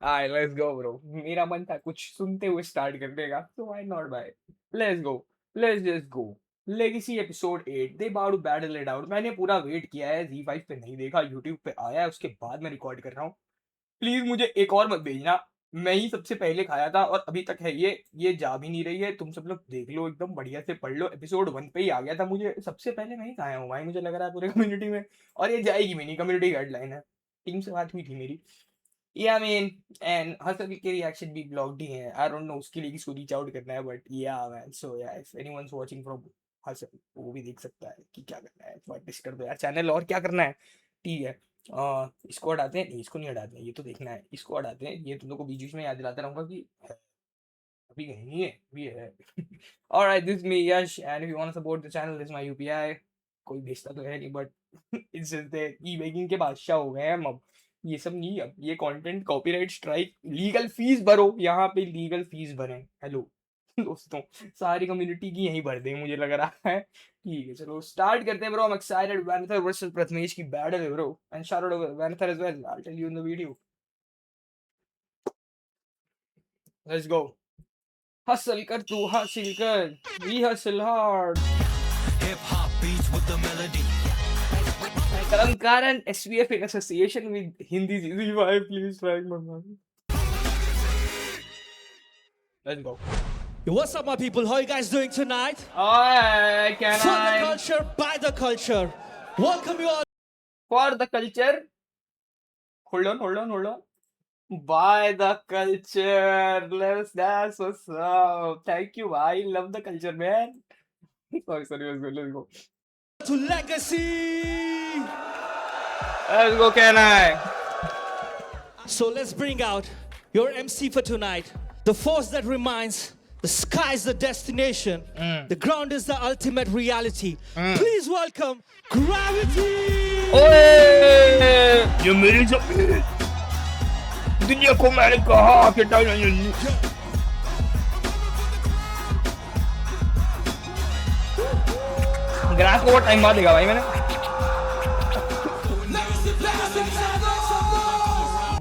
Hi let's go bro. मेरा मन था कुछ सुनते हुए स्टार्ट करने का, so why not भाई। Let's go, let's just go. Legacy episode 8 the bout battle it out. मैंने पूरा वेट किया है, Z5 पे नहीं देखा, यूट्यूब पे आया है, उसके बाद मैं रिकॉर्ड कर रहा हूँ। प्लीज मुझे एक और मत भेजना। मैं ही सबसे पहले खाया था और अभी तक है ये जा भी नहीं रही है। तुम सब लोग देख लो, एकदम बढ़िया से पढ़ लो। एपिसोड 1 पे ही आ गया था, मुझे सबसे पहले मैं ही खाया हूँ भाई, मुझे लग रहा है पूरे कम्युनिटी में। और ये जाएगी भी नहीं, कम्युनिटी गाइडलाइन है। टीम से बात हुई थी मेरी। Yeah, I mean, and hustle के रिएक्शन भी ब्लॉग्ड ही हैं। I don't know उसके लिए किसको रीच आउट करना है, but yeah man, so yeah, if anyone's watching from hustle, वो भी देख सकता है कि क्या करना है। वाइट कर दो यार चैनल, और क्या करना है। ठीक है। इसको हटाते हैं, नहीं इसको नहीं हटाते हैं, ये तो देखना है। इसको हटाते हैं, ये तुम लोग को बीच बीच में याद दिलाता रहूंगा कि है, अभी कहीं नहीं है, अभी है। Alright, this is me Yash, and if you want to support the channel, this is my UPI। कोई भेजता तो है नहीं, but it's just that E baking के बादशाह हो गए हैं हम अब। ये सब नहीं, अब ये content copyright strike, legal fees भरो, यहाँ पे लीगल फीस भरें। हेलो दोस्तों, सारी कम्युनिटी की यहीं भर दें मुझे लग रहा है। ठीक है चलो स्टार्ट करते हैं bro. I am excited. Vanator versus Prathamesh की बैटल है bro, and shout out Vanator as well, I will tell you in the video. Let's go. Hustle कर तू हासिल कर, we hustle hard. Hip hop beats with the melody. Karan SVF in association with Hindi Z5, please try Mama. Let's go. Yo, what's up, my people? How you guys doing tonight? Alright, can For the I? culture, by the culture. Welcome you all. For the culture. Hold on. By the culture. That's what's up. Thank you. I love the culture, man. Sorry, let's go. To Legacy. Let's go, can I? So let's bring out your MC for tonight. The force that reminds, the sky is the destination. The ground is the ultimate reality. Please welcome Gravity. ओए ये मेरी जमीन, दुनिया को मैंने कहा कि graph को टाइम बाद देगा भाई मैंने।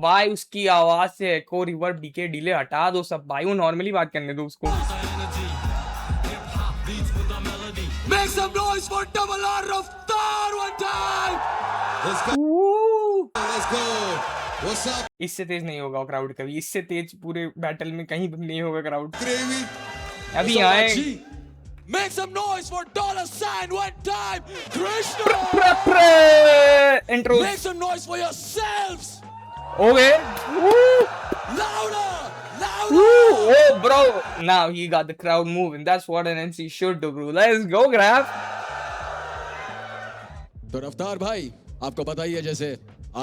भाई उसकी आवाज से एको रिवर्ब डीके डिले हटा दो सब भाई, वो नॉर्मली बात करने दो उसको। Make some noise for Double R Raftar one time. Let's go. What's up? इससे तेज नहीं होगा क्राउड कभी, इससे तेज पूरे बैटल में कहीं भी नहीं होगा क्राउड। Gravy. अभी आए। Make some noise for $sign one time. Krishna. Intro. Make some noise for yourselves. Okay. Louder. Oh, bro. Now he got the crowd moving. That's what an MC should do, bro. Let's go, Graf. तो रफ्तार भाई, आपको पता ही है जैसे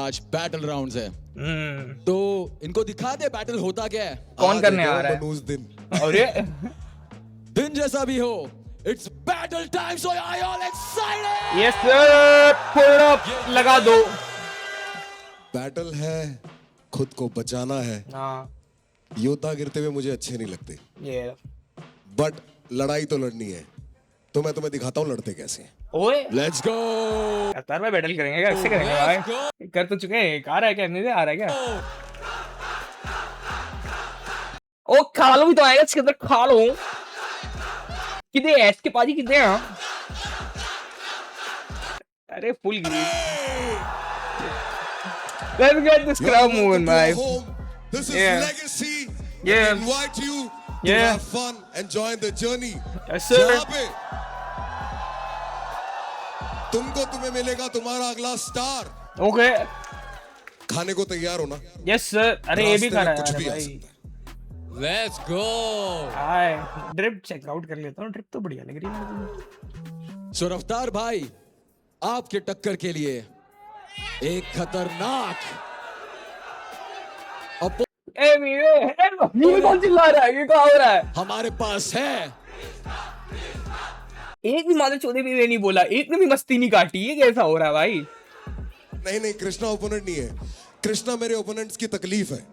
आज battle rounds है, तो इनको दिखा दे बैटल होता क्या है। कौन करने आ रहा है? मनूज दिन। अरे दिन जैसा भी हो, it's battle time, so I all excited. Yes sir, pull up लगा दो। बैटल है, खुद को बचाना है। हाँ योद्धा गिरते हुए मुझे अच्छे नहीं लगते, ये बट लड़ाई तो लड़नी है, तो मैं तुम्हें दिखाता हूँ लड़ते कैसे हैं। ओए लेट्स गो। कतार में बैटल करेंगे क्या? कैसे करेंगे भाई? कर तो चुके हैं। आ रहा है क्या? नहीं आ रहा है क्या? ओ खा लो भी तो आएगा इसके अंदर, खा लो। कितने ऐस के पाजी कितने हैं? अरे full Giri. Let's get this crowd moving, man. This is Yeah. Legacy. Yeah. We invite you to Yeah. have fun, enjoy the journey. Yes, sir. जहाँ पे तुम्हें मिलेगा तुम्हारा अगला स्टार। Okay. खाने को तैयार हो ना? Yes, sir. अरे ये भी रास्ते खा में रहा कुछ है भी आ भाई। सकता है। Let's go. Hi, drip check out कर लेता हूँ। ड्रिप तो बढ़िया लग रही है मुझे। सो रफ्तार भाई, आपके टक्कर के लिए एक खतरनाक ये कौन चिल्ला रहा है? ये क्या हो रहा है? हमारे पास है। एक भी मादर चौधरी भी नहीं बोला, एक ने भी मस्ती नहीं काटी। ये कैसा हो रहा है भाई? नहीं कृष्णा ओपोनेंट नहीं है, कृष्णा मेरे ओपोनेंट्स की तकलीफ है।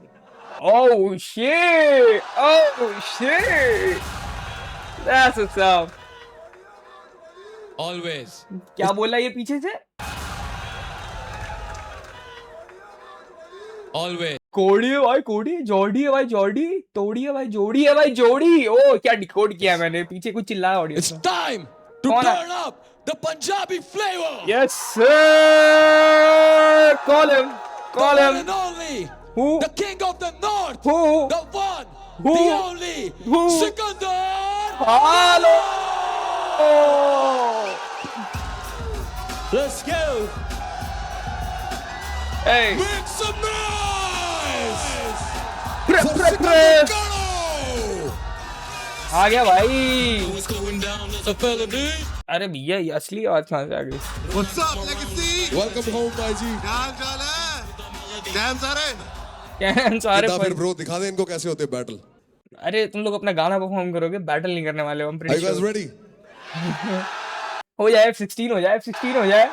Oh shit! Oh shit! That's what's up. Always. क्या बोला ये पीछे से? ऑलवेज। कोड़ी है भाई कोड़ी, जॉर्डी है भाई जॉर्डी, तोड़ी है भाई जोड़ी है भाई जोड़ी। ओ क्या डिकोड किया मैंने, पीछे कुछ चिल्लाया ऑडियंस It's में। time to Come on. turn up the Punjabi flavor. Yes sir, call him, The call one him. and only. Who? The king of the north. Who? The one. Who? The only. Who? Sikandar. Hello. Let's go. Hey. Make some noise Prep, for prep, Sikandar prep. Kano. आ गया भाई। Who's going down as a felony? अरे भैया ये असली आवाज कहाँ से आ गई? What's up, Legacy? Welcome home भाईजी। क्या हाल चाल है? Damn सारे। क्या हैं सारे कितना फिर पर... ब्रो दिखा दे इनको कैसे होते बैटल। अरे तुम लोग अपना गाना परफॉर्म करोगे, बैटल नहीं करने वाले हो हम। Are you guys ready? हो जाए F16 हो जाए F16 हो जाए।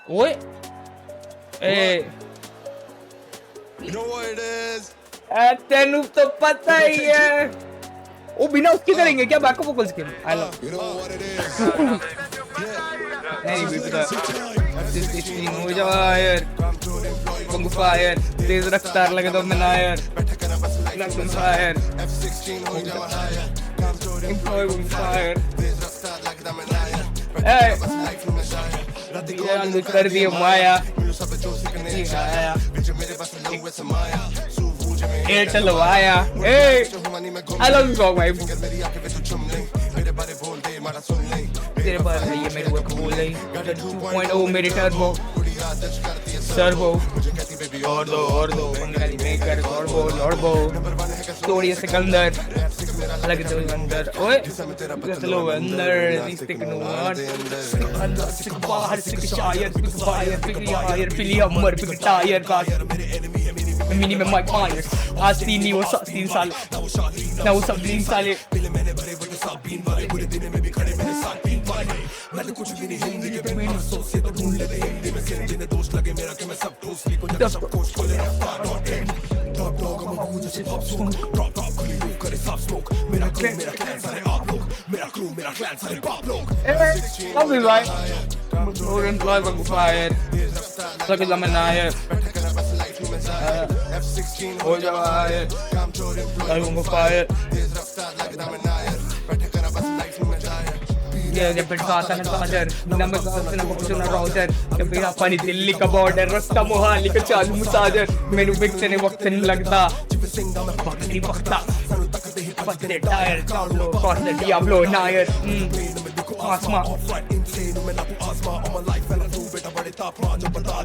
ओए ए You know what it is? तेनू तो पता ही है। ओ बिना उसके करेंगे क्या बैकअप वोकल्स के? I love You know what it is? नहीं बेटा F16 हो जाए बंग फायर तेज रफ्तार लगे तो मैं नायर बंग फायर बंग फायर ए कर दिए माया एयरटेल वाया। ए आई लव यू सॉन्ग भाई। तेरे पास है ये मेरे को बोल रही 2.0 मेरे टर्बो सर्वो और दो बंगाली मेकर लॉर्डबो स्टोरी सिकंदर अलग तो अंदर ओए चलो अंदर रिश्ते के नुआर अंदर सिक बाहर सिक शायर सिक फायर सिक यार पिली अमर पिक टायर का मिनी में माइक मायर आज 3 साल ना वो सब 3 साल हो जाए ये पिटवाता ना काजर नमक ना कुछ ना राउटर के भी अपनी दिल्ली का बॉर्डर रास्ता मोहाली का चालू मुसाजर मेनू बिकते ने वक्त नहीं लगता बकरी बकता पत्ते टायर चावलो कॉर्नर डियाब्लो नायर आसमा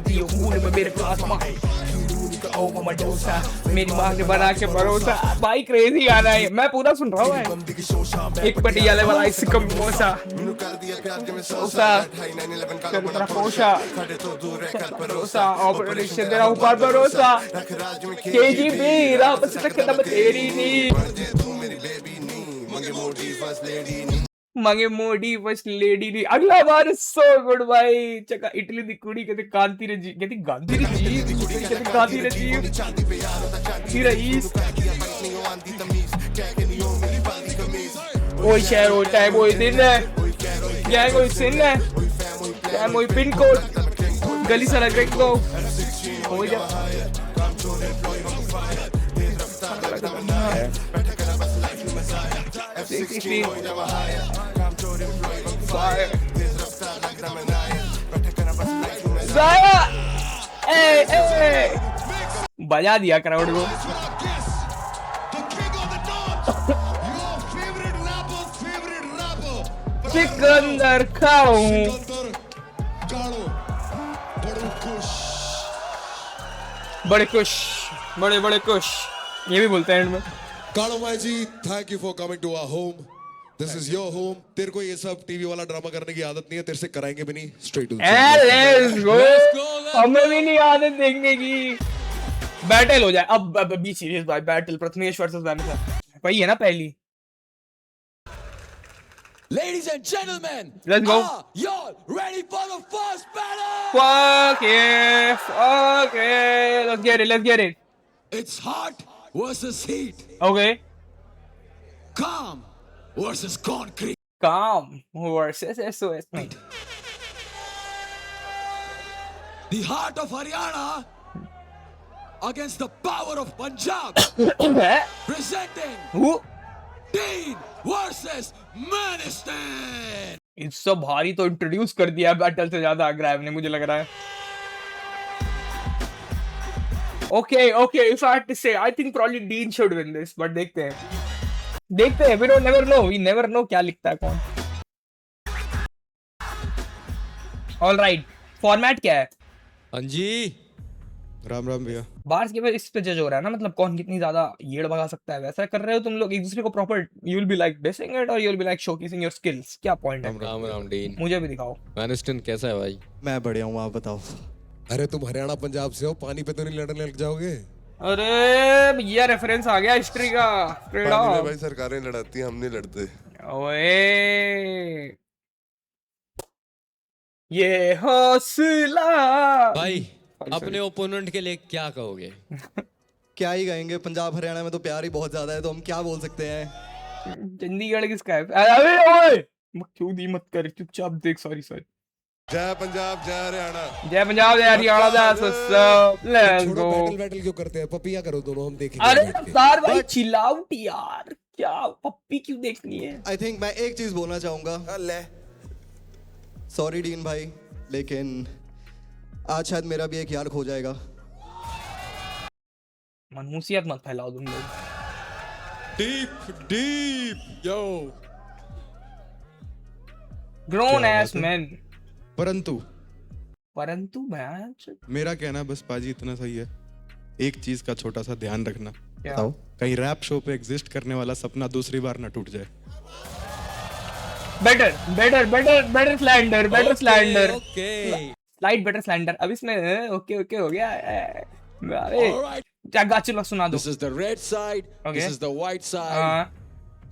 दियो खून में मेरे प्लाज्मा ओ ममा डोसा मेरी मां ने बना के भरोसा। भाई क्रेजी गाना है, मैं पूरा सुन रहा हूँ। एक पटियाले वाला इसका मोसा ओसा कर तेरा कोशा भरोसा ऑपरेशन तेरा ऊपर भरोसा केजीबी रात से तक दम तेरी नी मांगे मोडी फर्स्ट लेडी नी। अगला बार सो गुड भाई चका इटली दी कुड़ी कहते कांति रे जी कहती गांधी रे जी कहते कांति रे जी सी रईस ओए शहर ओ टाइम ओए दिन है गैंग ओए सिन है टाइम ओए पिन कोड गली सड़क रेक को हो जा बजा दिया क्राउड को। सिकंदर खाऊं बड़े खुश बड़े खुश ये भी बोलते हैं एंड में। कालो भाई ji thank you for coming to our home. This is your home. तेरे को ये सब टीवी वाला ड्रामा करने की आदत नहीं है, तेरे से कराएंगे भी नहीं। स्ट्रेट टू लेट्स गो हमें भी नहीं आदत देखने की। बैटल हो जाए अब बी सीरियस भाई। बैटल प्रथमेश वर्सेस वैनिसा वही है ना पहली। Ladies and gentlemen, Let's go. are you ready for the first battle? Fuck yeah, let's get it. It's hot versus heat. Okay, Calm versus concrete. calm versus SOS mate. The heart of Haryana against the power of Punjab. Presenting Who? Dean versus Maniston. इससे भारी तो introduce कर दिया battle से ज्यादा grab ने, मुझे लग रहा है. Okay, if I had to say, I think probably Dean should win this, but देखते हैं. We don't never know क्या लिखता है कौन. All right, फॉर्मेट क्या है? हाँ जी, राम राम भैया। बार्स के इस पे जज हो रहा है ना, मतलब कौन कितनी ज्यादा येड़ भगा सकता है. वैसा कर रहे हो तुम लोग एक दूसरे को proper. You will be like dissing it और you will be like showcasing your skills. क्या पॉइंट है? राम राम डीन। मुझे भी दिखाओ. मैनिस्टन कैसा है भाई? मैं बढ़िया हूँ, आप बताओ। अरे तुम हरियाणा पंजाब से हो, पानी पे तो नहीं लड़ने लग जाओगे? अरे ये रेफरेंस आ गया हिस्ट्री का. पानी में भाई सरकारें लड़ाती हैं, हम नहीं लड़ते. ओए ये हौसला भाई अपने ओपोनेंट के लिए क्या कहोगे? क्या ही कहेंगे, पंजाब हरियाणा में तो प्यार ही बहुत ज्यादा है, तो हम क्या बोल सकते हैं। चंडीगढ़ किसका है? अरे ओए क्यों दी मत कर, चुपचाप देख. सॉरी. जय पंजाब, जय हरियाणा. जय पंजाब जय Haryana that's what's up. Let's छोड़ो, गो. बैटल क्यों करते हैं? पपिया करो दोनों, हम देखेंगे. अरे बैठ के. तार भाई चिल आउट यार. क्या पप्पी क्यों देखनी है? आई थिंक मैं एक चीज बोलना चाहूंगा। सॉरी डीन भाई, लेकिन आज शायद मेरा भी एक यार खो जाएगा। मनहूसियत मत फैलाओ तुम लोग. Deep, yo. Grown S man. परंतु मैं मेरा कहना बस पाजी इतना सही है, एक चीज का छोटा सा ध्यान रखना, बताओ। कहीं रैप शो पे एग्जिस्ट करने वाला सपना दूसरी बार ना टूट जाए। Better slander. Okay slide better slander. अब इसमें ओके हो गया. अरे Alright. चलो सुना दो. This is the red side. Okay. This is the white side. हाँ,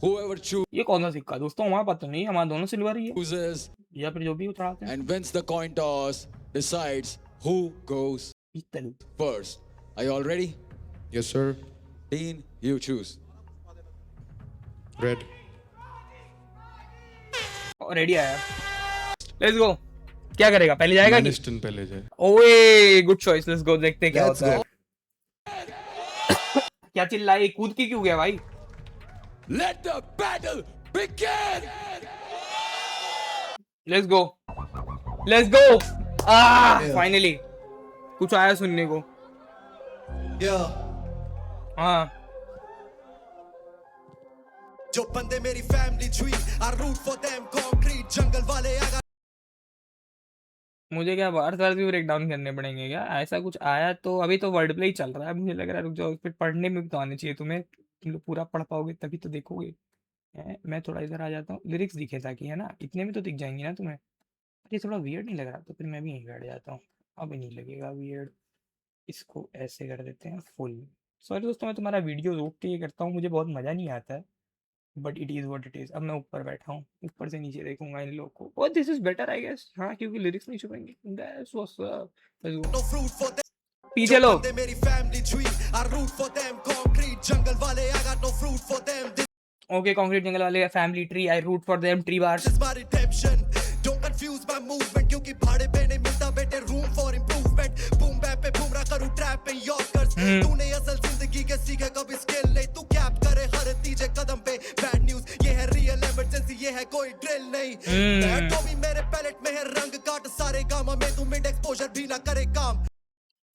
Whoever ये कौन सा सिक्का दोस्तों? हमारा पता नहीं, हमारा दोनों सिल्वर ही है chooses या फिर जो भी उतराते हैं. and wins the coin toss decides who goes पीतल. first. Are you all ready? Yes sir. Dean, you choose. Red. Ready आया. Let's go. क्या करेगा? पहले जाएगा कि? मैनिस्टन पहले जाए। ओए गुड चॉइस. Let's go. देखते हैं क्या Let's होता है. क्या चिल्लाई? कूद के क्यों गया भाई? Let the battle begin. Let's go. Finally कुछ आया सुनने को. या हाँ जो बंदे मेरी family tree, I root for them, concrete jungle वाले आगा। मुझे क्या बार बार भी ब्रेक डाउन करने पड़ेंगे क्या? ऐसा कुछ आया तो अभी तो वर्ड प्ले ही चल रहा है. मुझे लग रहा है रुक जाओ, फिर पढ़ने में भी तो आने चाहिए तुम्हें. तुम लोग पूरा पढ़ पाओगे तभी तो देखोगे. मैं थोड़ा इधर आ जाता हूँ, लिरिक्स दिखे ताकि, है ना? इतने में तो दिख जाएंगे ना तुम्हें. ये थोड़ा वियर्ड नहीं लग रहा तो फिर मैं भी यहीं बैठ जाता हूँ. अब नहीं लगेगा वियर्ड. इसको ऐसे कर देते हैं फुल. सॉरी दोस्तों, मैं तुम्हारा वीडियो रोक के ये करता हूँ, मुझे बहुत मज़ा नहीं आता है, but it is what it is. अब मैं ऊपर बैठा हूँ, ऊपर से नीचे देखूंगा इन लोगों को. और this is better I guess. हाँ, क्योंकि लिरिक्स नहीं छुपेंगे. That's what's up. Let's go. No fruit for them, पीछे लो. बंदे मेरी family tree, I root for them, concrete jungle वाले I got no fruit for them, this okay, concrete jungle वाले family tree, I root for them, tree bars. Is my redemption, don't confuse my movement, क्योंकि भाड़े पे नहीं मिलता बेटे room for improvement, boom bap पे घूम रहा करूं ट्रैप इन यॉर्कर्स, तूने असल जिंदगी के सीखे कभी स्किल नहीं, तू कैप करे हर तीजे कदम पे, बैड न्यूज़ ये है रियल इमरजेंसी, ये है कोई ड्रिल नहीं, बैड तो भी मेरे पैलेट में है रंग काट, सारे गामा में तू मिड एक्सपोजर भी ना करे काम,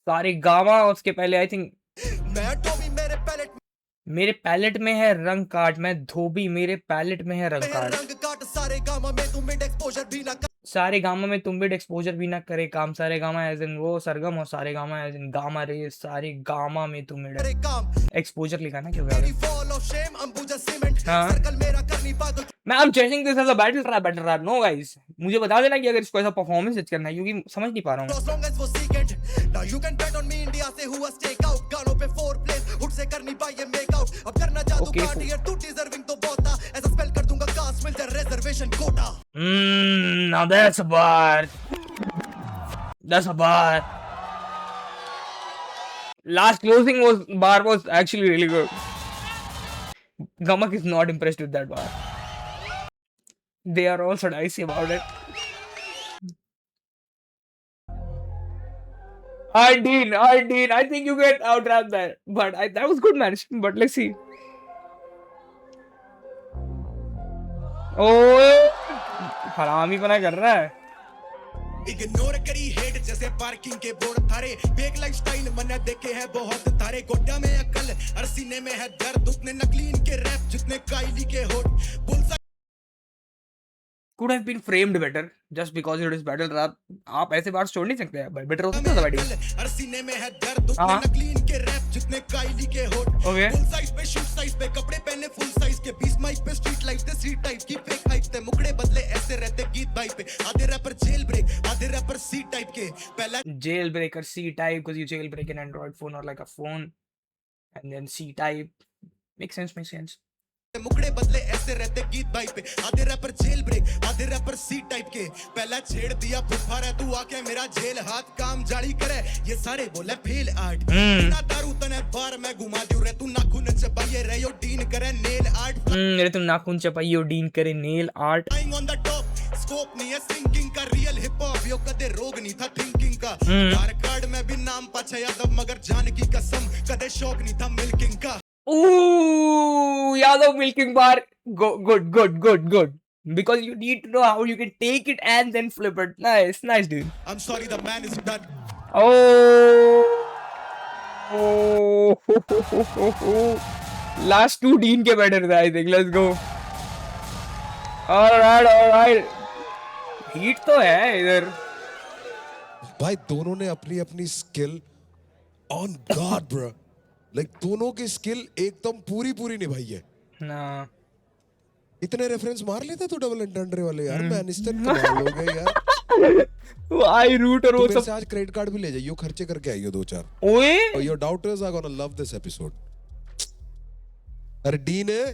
सारे गामा. उसके पहले आई थिंक मैं तो भी मेरे पैलेट मेरे पैलेट में है रंग काट, मैं धोबी मेरे पैलेट में है रंग में काट. रंग काट, सारे गामा में तू मिड एक्सपोजर भी ना सारे गामा में तुम भी एक्सपोजर भी ना करे काम. सारे गामा एज इन वो सरगम और सारे gamma as in gamma ray. सारे गामा में तुम करे काम, एक्सपोजर लिखा ना क्यों? मेरी wall of shame Ambuja cement, हाँ. सर्कल मेरा करनी पागल, मैं I am judging this as a battle rap. No guys, मुझे बता देना कि अगर इसको ऐसा परफॉर्मेंस जज करना है, क्योंकि समझ नहीं पा रहा हूँ. as long as वो secret, now you can bet on me, India से हुआ स्टेक आउट, गानों पे 4 प्लेस, हुड से करनी पाई ये मेक आउट, अब करना जादू Okay, पार्टी है, तू डिजर्विंग तो बहुत था, ऐसा स्पेल कर दूंगा कास्ट मिल जाए reservation quota, Now that's a bar. That's a bar. Last closing bar was actually really good. Gamak is not impressed with that bar. They are also dicey about it. Dean. I think you get outrun there, but that was good match. But let's see. Oh, हरामी बना कर रहा है. Ignore करी hate जैसे parking के board थारे fake lifestyle मैंने देखे हैं बहुत तारे गोड्डा में अकल और सीने में है दर्द उतने नकली इनके रैप जितने काइली के होठ बुलसा Could have been framed better just because it is battle rap. आप ऐसे बार छोड़ नहीं सकते हैं. Better हो सकता था भाई. और सीने में है दर्द उतने नकली इनके रैप जितने काइली के होठ Okay. फुल साइज पे शूट साइज पे कपड़े पहने फुल साइज के 20 माइक पे स्ट्रीट लाइफ पे स्ट्रीट टाइप की फेक हाइप पे मुकड़े बदले ऐसे रहते गीत भाई पे आधे रैपर जेल ब्रेक आधे रैपर सी टाइप के पहला Jailbreaker C type because you jailbreak an Android phone or like a phone, and then C type makes sense. मुकड़े बदले ऐसे रहते गीत भाई पे आधे रैपर जेल ब्रेक आधे रैपर सी टाइप के पहला छेड़ दिया फुफार है तू आके मेरा जेल हाथ काम जाली करे ये सारे बोले फेल आर्ट बिना दारू तने बार मैं घुमा दूं रे तू नाखून चबाइए रे यो डीन करे नेल आर्ट मेरे तुम नाखून चपाइयो डीन करे nail art. Flying on the top scope नहीं है सिंकिंग का रियल हिप हॉप यो कदे रोग नहीं था थिंकिंग का कार कार्ड में भी नाम पाछा यादव मगर जान की कसम कदे शौक नहीं था मिल्किंग का Ooh, Yadav milking bar. Good. Because you need to know how you can take it and then flip it. Nice, dude. I'm sorry the man is done Last two Dean के better थे, I think. Let's go. Alright. Heat तो है इधर. भाई दोनों ने अपनी अपनी skill on God bro. Like दोनों की स्किल एकदम पूरी निभाई है. ना. इतने रेफरेंस मार लेते तू डबल एंटेंडर वाले यार. मैनिस्टर कमाल हो गए यार. आई रूट और वो तुम सब. आज क्रेडिट कार्ड भी ले जाइयो खर्चे करके आइयो 2-4. ओए. Your daughters are gonna love this episode. अरे डीन है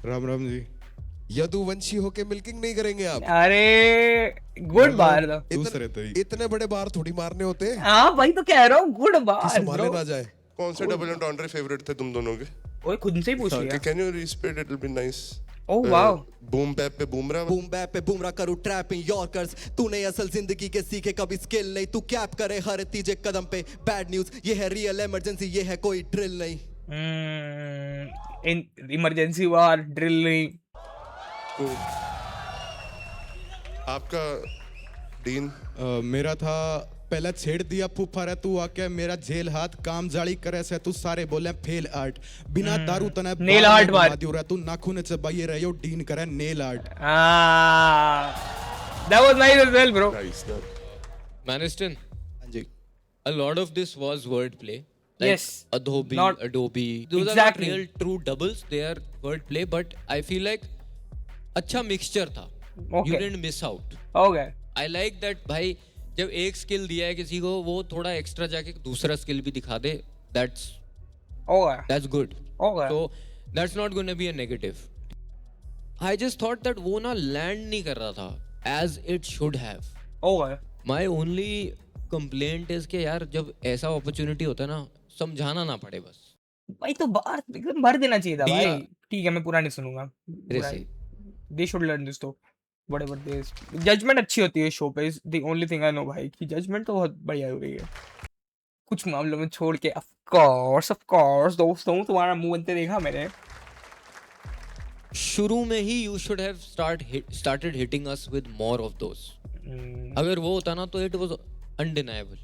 राम जी. यदुवंशी होके मिल्किंग नहीं करेंगे आप. अरे गुड बार था. दूसरे तो ही. इतने बड़े बार थोड़ी मारने होते हैं हाँ भाई तो कह रहा हूँ गुड बार. संभाले ना जाए. कौन से डबल एंटॉन्ड्रे फेवरेट थे तुम दोनों के? ओए खुद से ही पूछ लिया. Can you respect it will be nice. Oh wow. Boom bap पे बूमरा. बूम बैप पे बूमरा करूं ट्रैप इन यॉर्कर्स तूने असल जिंदगी के सीखे कभी स्किल नहीं तू कैप करे हर तीजे कदम पे बैड न्यूज ये है रियल इमरजेंसी ये है कोई ड्रिल नहीं. इन इमरजेंसी वार ड्रिल नहीं. आपका डीन? मेरा था पहला छेड़ दिया फुफारा तू आके मेरा जेल हाथ काम जाली करे से तू सारे बोले फेल आर्ट बिना दारू तने नेल आर्ट मार दियो रे तू नाखून चबाइए रे यो डीन करे nail art. That was nice as well, bro. Nice. Maniston, हाँ जी. a lot of this was wordplay. Like Yes. Adobe, Not- Adobe. Those Exactly. are not real true doubles. They are wordplay, but I feel like अच्छा mixture था. Okay. You didn't miss out. Okay. I like that भाई जब एक skill दिया है किसी को वो थोड़ा एक्स्ट्रा जाके दूसरा स्किल भी दिखा दे. That's good. Okay. So that's not going to be a negative. I just thought that वो ना land नहीं कर रहा था as it should have. Okay. My only complaint is कि यार जब ऐसा opportunity होता है ना समझाना ना पड़े बस. भाई तो बार एकदम भर देना चाहिए था भाई. दिया. ठीक है मैं पूरा नहीं सुनूंगा. ऐसे. They should learn this तो. Whatever this. Judgment अच्छी होती है शो पे. Is the only thing I know भाई कि judgment तो बहुत बढ़िया हो रही है. कुछ मामलों में छोड़ के of course दोस्तों तुम्हारा मुंह बनते देखा मैंने. शुरू में ही you should have started hitting us with more of those. अगर वो होता ना तो it was undeniable.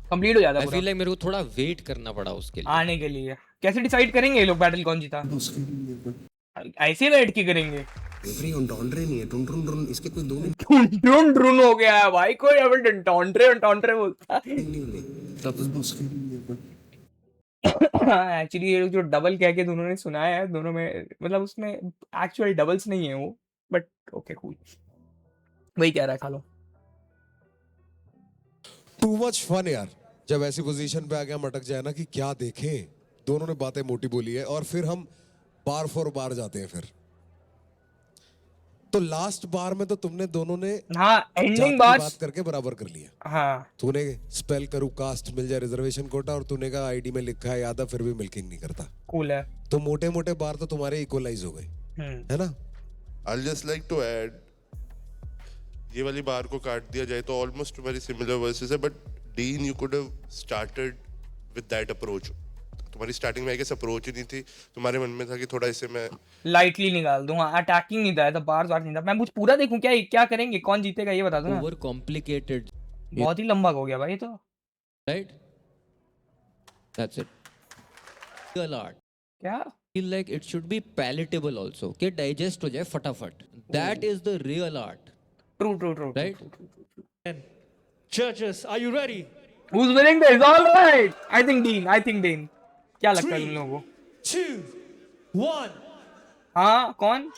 कंप्लीट हो जाता I पूरा. feel like मेरे को थोड़ा वेट करना पड़ा उसके लिए. आने के लिए. कैसे डिसाइड करेंगे ये लोग बैटल कौन जीता? ऐसे बैठ के करेंगे. इसके कोई दो ड्रून हो गया है भाई. कोई अब डंटॉन्ट्रे बोलता है. एक्चुअली ये जो डबल कह के दोनों ने सुनाया है दोनों में मतलब उसमें एक्चुअल डबल्स नहीं है वो. But okay cool. वही कह रहा है खा लो. टू मच फन यार. जब ऐसी पोजीशन पे आ गया हम अटक जाए ना कि क्या देखें. दोनों ने बातें मोटी बोली है और फिर हम बार फॉर बार जाते हैं. फिर तो लास्ट बार में तो तुमने दोनों ने हाँ जात एंडिंग की बात. बात करके बराबर कर लिया. हाँ तूने स्पेल करूँ कास्ट मिल जाए रिजर्वेशन कोटा और तूने कहा आईडी में लिखा है यादव फिर भी मिल्किंग नहीं करता. कूल है. तो मोटे मोटे बार तो तुम्हारे इक्वलाइज हो गए है ना. I'll just like to add, ये वाली बार को काट दिया जाए तो ऑलमोस्ट वेरी सिमिलर वर्सेस है, but Dean, you could have started with that approach. तुम्हारी स्टार्टिंग में आई गेस अप्रोच ही नहीं थी, तुम्हारे मन में था कि थोड़ा इसे मैं लाइटली निकाल दूं। हाँ, अटैकिंग नहीं था, तो बार बार नहीं था। मैं कुछ पूरा देखूं क्या? क्या करेंगे, कौन जीतेगा ये बता दो ना। ओवर कॉम्प्लिकेटेड, बहुत ही लंबा हो गया भाई ये तो। Right, that's it. Real art क्या? feel like it should be palatable also, कि digest हो जाए फटाफट। That is the real art, true right? Judges, are you ready? Who's winning this? All right. I think Dean. क्या लगता है तुम लोगों को? 2, 1. हाँ, कौन?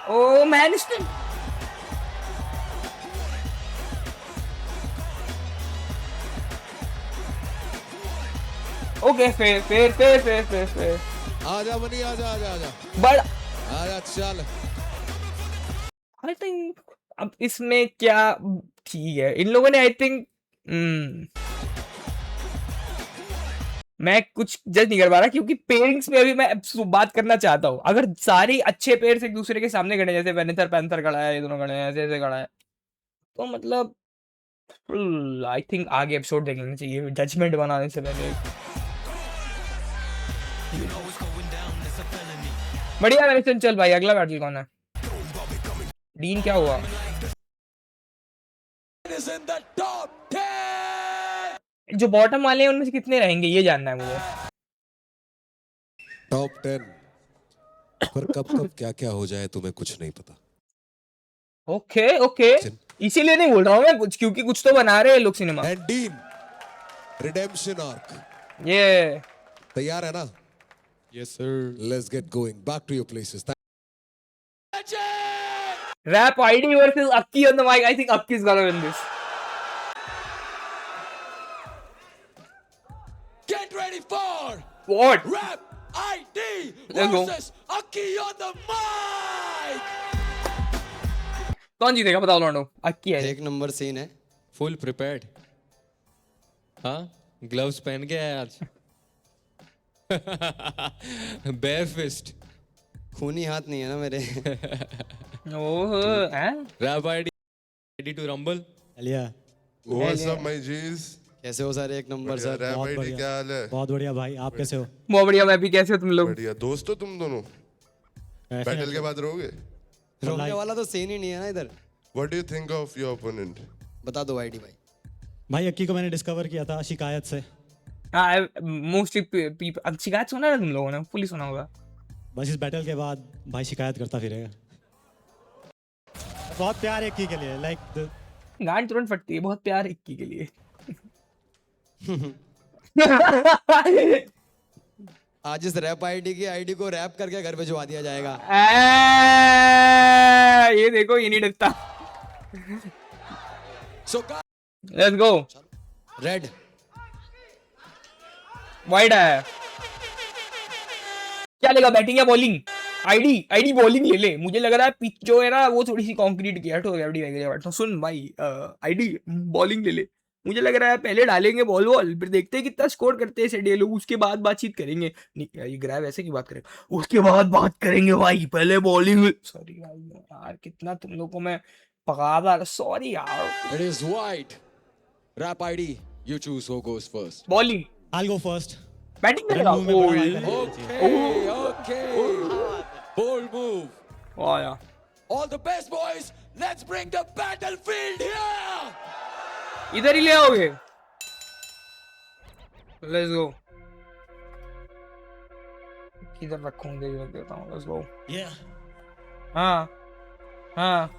Oh man still. Okay, fair. आजा मनी, आजा बट आजा, चल। आई थिंक अब इसमें क्या ठीक है, इन लोगों ने आई थिंक मैं कुछ जज नहीं कर पा रहा क्योंकि पेयरिंग्स में अभी मैं बात करना चाहता हूँ। अगर सारे अच्छे पेयर्स एक दूसरे के सामने खड़े, जैसे वेनेथर पैंथर खड़ा है, ये दोनों खड़े हैं, ऐसे खड़ा है, तो मतलब आई थिंक आगे एपिसोड देख लेना चाहिए जजमेंट बनाने से पहले। बढ़िया मैंने चल भाई, अगला बैटल कौन है? डीन क्या हुआ? जो बॉटम वाले हैं उनमें से कितने रहेंगे ये जानना है मुझे। टॉप 10 पर कब क्या हो जाए तुम्हें कुछ नहीं पता। ओके इसीलिए नहीं बोल रहा हूँ मैं कुछ, क्योंकि कुछ तो बना रहे हैं लोग cinema. And dean redemption arc, ये तैयार है ना? Yes sir. Let's get going back to your places. Rap ID versus Akki on the mic. I think Akki's gonna win this. Get ready for What? Rap ID Let's go. versus Akki on the mic. कौन जीतेगा बताओ लौंडो? Akki है। एक number scene है। full prepared। हाँ, gloves पहन के आया आज। bare fist। खूनी हाथ नहीं है ना मेरे। ओह, हैं? Rap ID ready to rumble। Alia What's up my G's? कैसे हो सर? एक नंबर सर। रैप बहुत आईडी बढ़िया। क्या हाल है? बहुत बढ़िया भाई, आप कैसे हो? बहुत बढ़िया, मैं भी। कैसे हो तुम लोग? बढ़िया। दोस्त हो तुम दोनों? बैटल के बाद रहोगे? रोकने वाला तो सीन ही नहीं है ना इधर। What do you think of your opponent? बता दो आईडी भाई। भाई अक्की को मैंने डिस्कवर किया था शिकायत से। हाँ, मोस्टली पीपल शिकायत सुना है तुम लोगों ने? फुली सुना होगा। बस इस बैटल के बाद भाई शिकायत करता फिरेगा। बहुत प्यार है अक्की के लिए, लाइक गांड तुरंत फटती है, बहुत प्यार है इक्की के लिए। आज इस रैप आईडी की आईडी को रैप करके घर भिजवा दिया जाएगा। ये देखो, ये नहीं डरता। So let's go. Red wide है। क्या लेगा, बैटिंग या बॉलिंग? आईडी बॉलिंग ले ले। मुझे लग रहा है पिच जो है ना वो थोड़ी सी कंक्रीट की है। तो सुन भाई, आईडी बॉलिंग ले ले। मुझे लग रहा है पहले डालेंगे बॉल फिर देखते हैं कितना स्कोर करते हैं सेडे लोग, उसके बाद बातचीत करेंगे। नहीं ये ग्रैब ऐसे की बात करें, उसके बाद बात करेंगे भाई, पहले बॉलिंग। सॉरी यार, कितना तुम लोग को मैं पका रहा। सॉरी यार। it is white. Rap ID, you choose who goes first. Bowling, I'll go first। Batting मुंह में बड़ा वाला है। Okay. Bold move. वाह यार, All the best boys. Let's bring the battlefield here. इधर ही ले आओगे? Let's go. किधर रखूंगे ये देता हूँ। Let's go. हाँ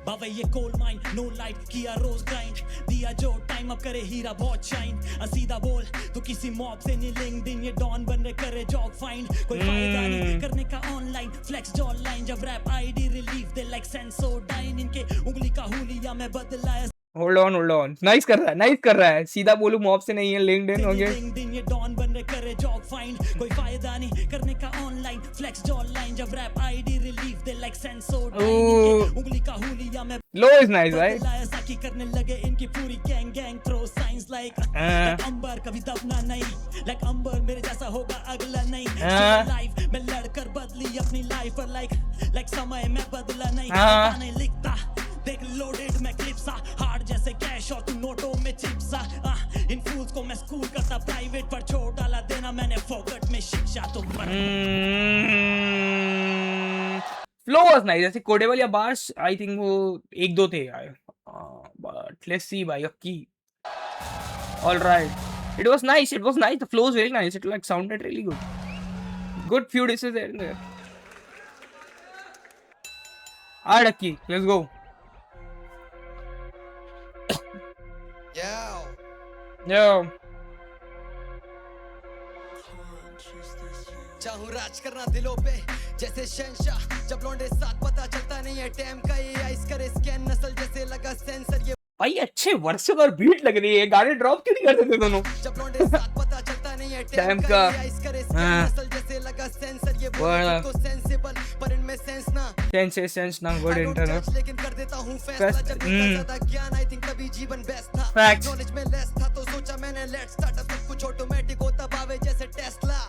बाबा ये कोल माइन, नो लाइट किया रोज ग्राइंड, दिया जो टाइम अब करे हीरा बहुत शाइन। सीधा बोल तो किसी मॉब से नहीं लिंक्डइन, ये डॉन बन रहे करे जॉब फाइंड। कोई फायदा नहीं करने का ऑनलाइन, फ्लेक्स जॉ लाइन। जब रैप आईडी रिलीफ दे लाइक सेंसोडाइन, इनके उंगली का हुलिया में बदला है। Hold on. नाइस कर रहा है। सीधा बोलूं मॉब से नहीं है, लिंक्डइन हो गया। लिंक्डइन ये डॉन बन रहे करे जॉब फाइंड। कोई फायदा नहीं करने का ऑनलाइन, फ्लेक्स जॉ लाइन। जब रैप आईडी रिलीफ दे लाइक सेंसोडाइन, इनके उंगली का हुलिया में लो इज नाइस भाई। साकी करने लगे इनकी पूरी गैंग थ्रो साइंस लाइक अंबर कभी दबना नहीं, लाइक अंबर मेरे जैसा होगा अगला नहीं। लाइफ में लड़कर बदली अपनी लाइफ, लाइक समय में बदला नहीं। गाने लिखता देख लोडेड मैं क्लिप्स हार्ड जैसे कैश और तू नोटों में चिप्स इन फूल्स को मैं स्कूल करता प्राइवेट पर छोड़ डाला देना मैंने फोकट में शिक्षा तो फ्लो वाज नाइस, जैसे कोडेबल या बार्स आई थिंक वो एक दो थे यार, बट लेट्स सी भाई अब की। Alright, it was nice, the flow was very nice, it like sounded really good few disses there and there. Alright Aki, let's go. Yo. चाहूं राज करना दिलों पे जैसे शहंशाह, जब लौंडे साथ पता चलता नहीं है टाइम का, ये आइस करे स्कैन नस्ल जैसे लगा सेंसर, ये भाई अच्छे वर्सेस और बीट लग रही है, गाने ड्रॉप क्यों नहीं करते थे दोनों? जब लौंडे साथ पता चलता नहीं है टाइम का, ये आइस करे स्कैन नस्ल जैसे लगा सेंसर, ये बोल को सेंसिबल पर इनमें सेंस ना वर्ड इंटरनल, लेकिन कर देता हूं फैसला जब इतना ज्यादा ज्ञान, आई थिंक तभी जीवन बेस्ट था, नॉलेज में लेस था तो सोचा मैंने लेट्स स्टार्ट अप, सब कुछ ऑटोमेटिक होता भावे जैसे टेस्ला।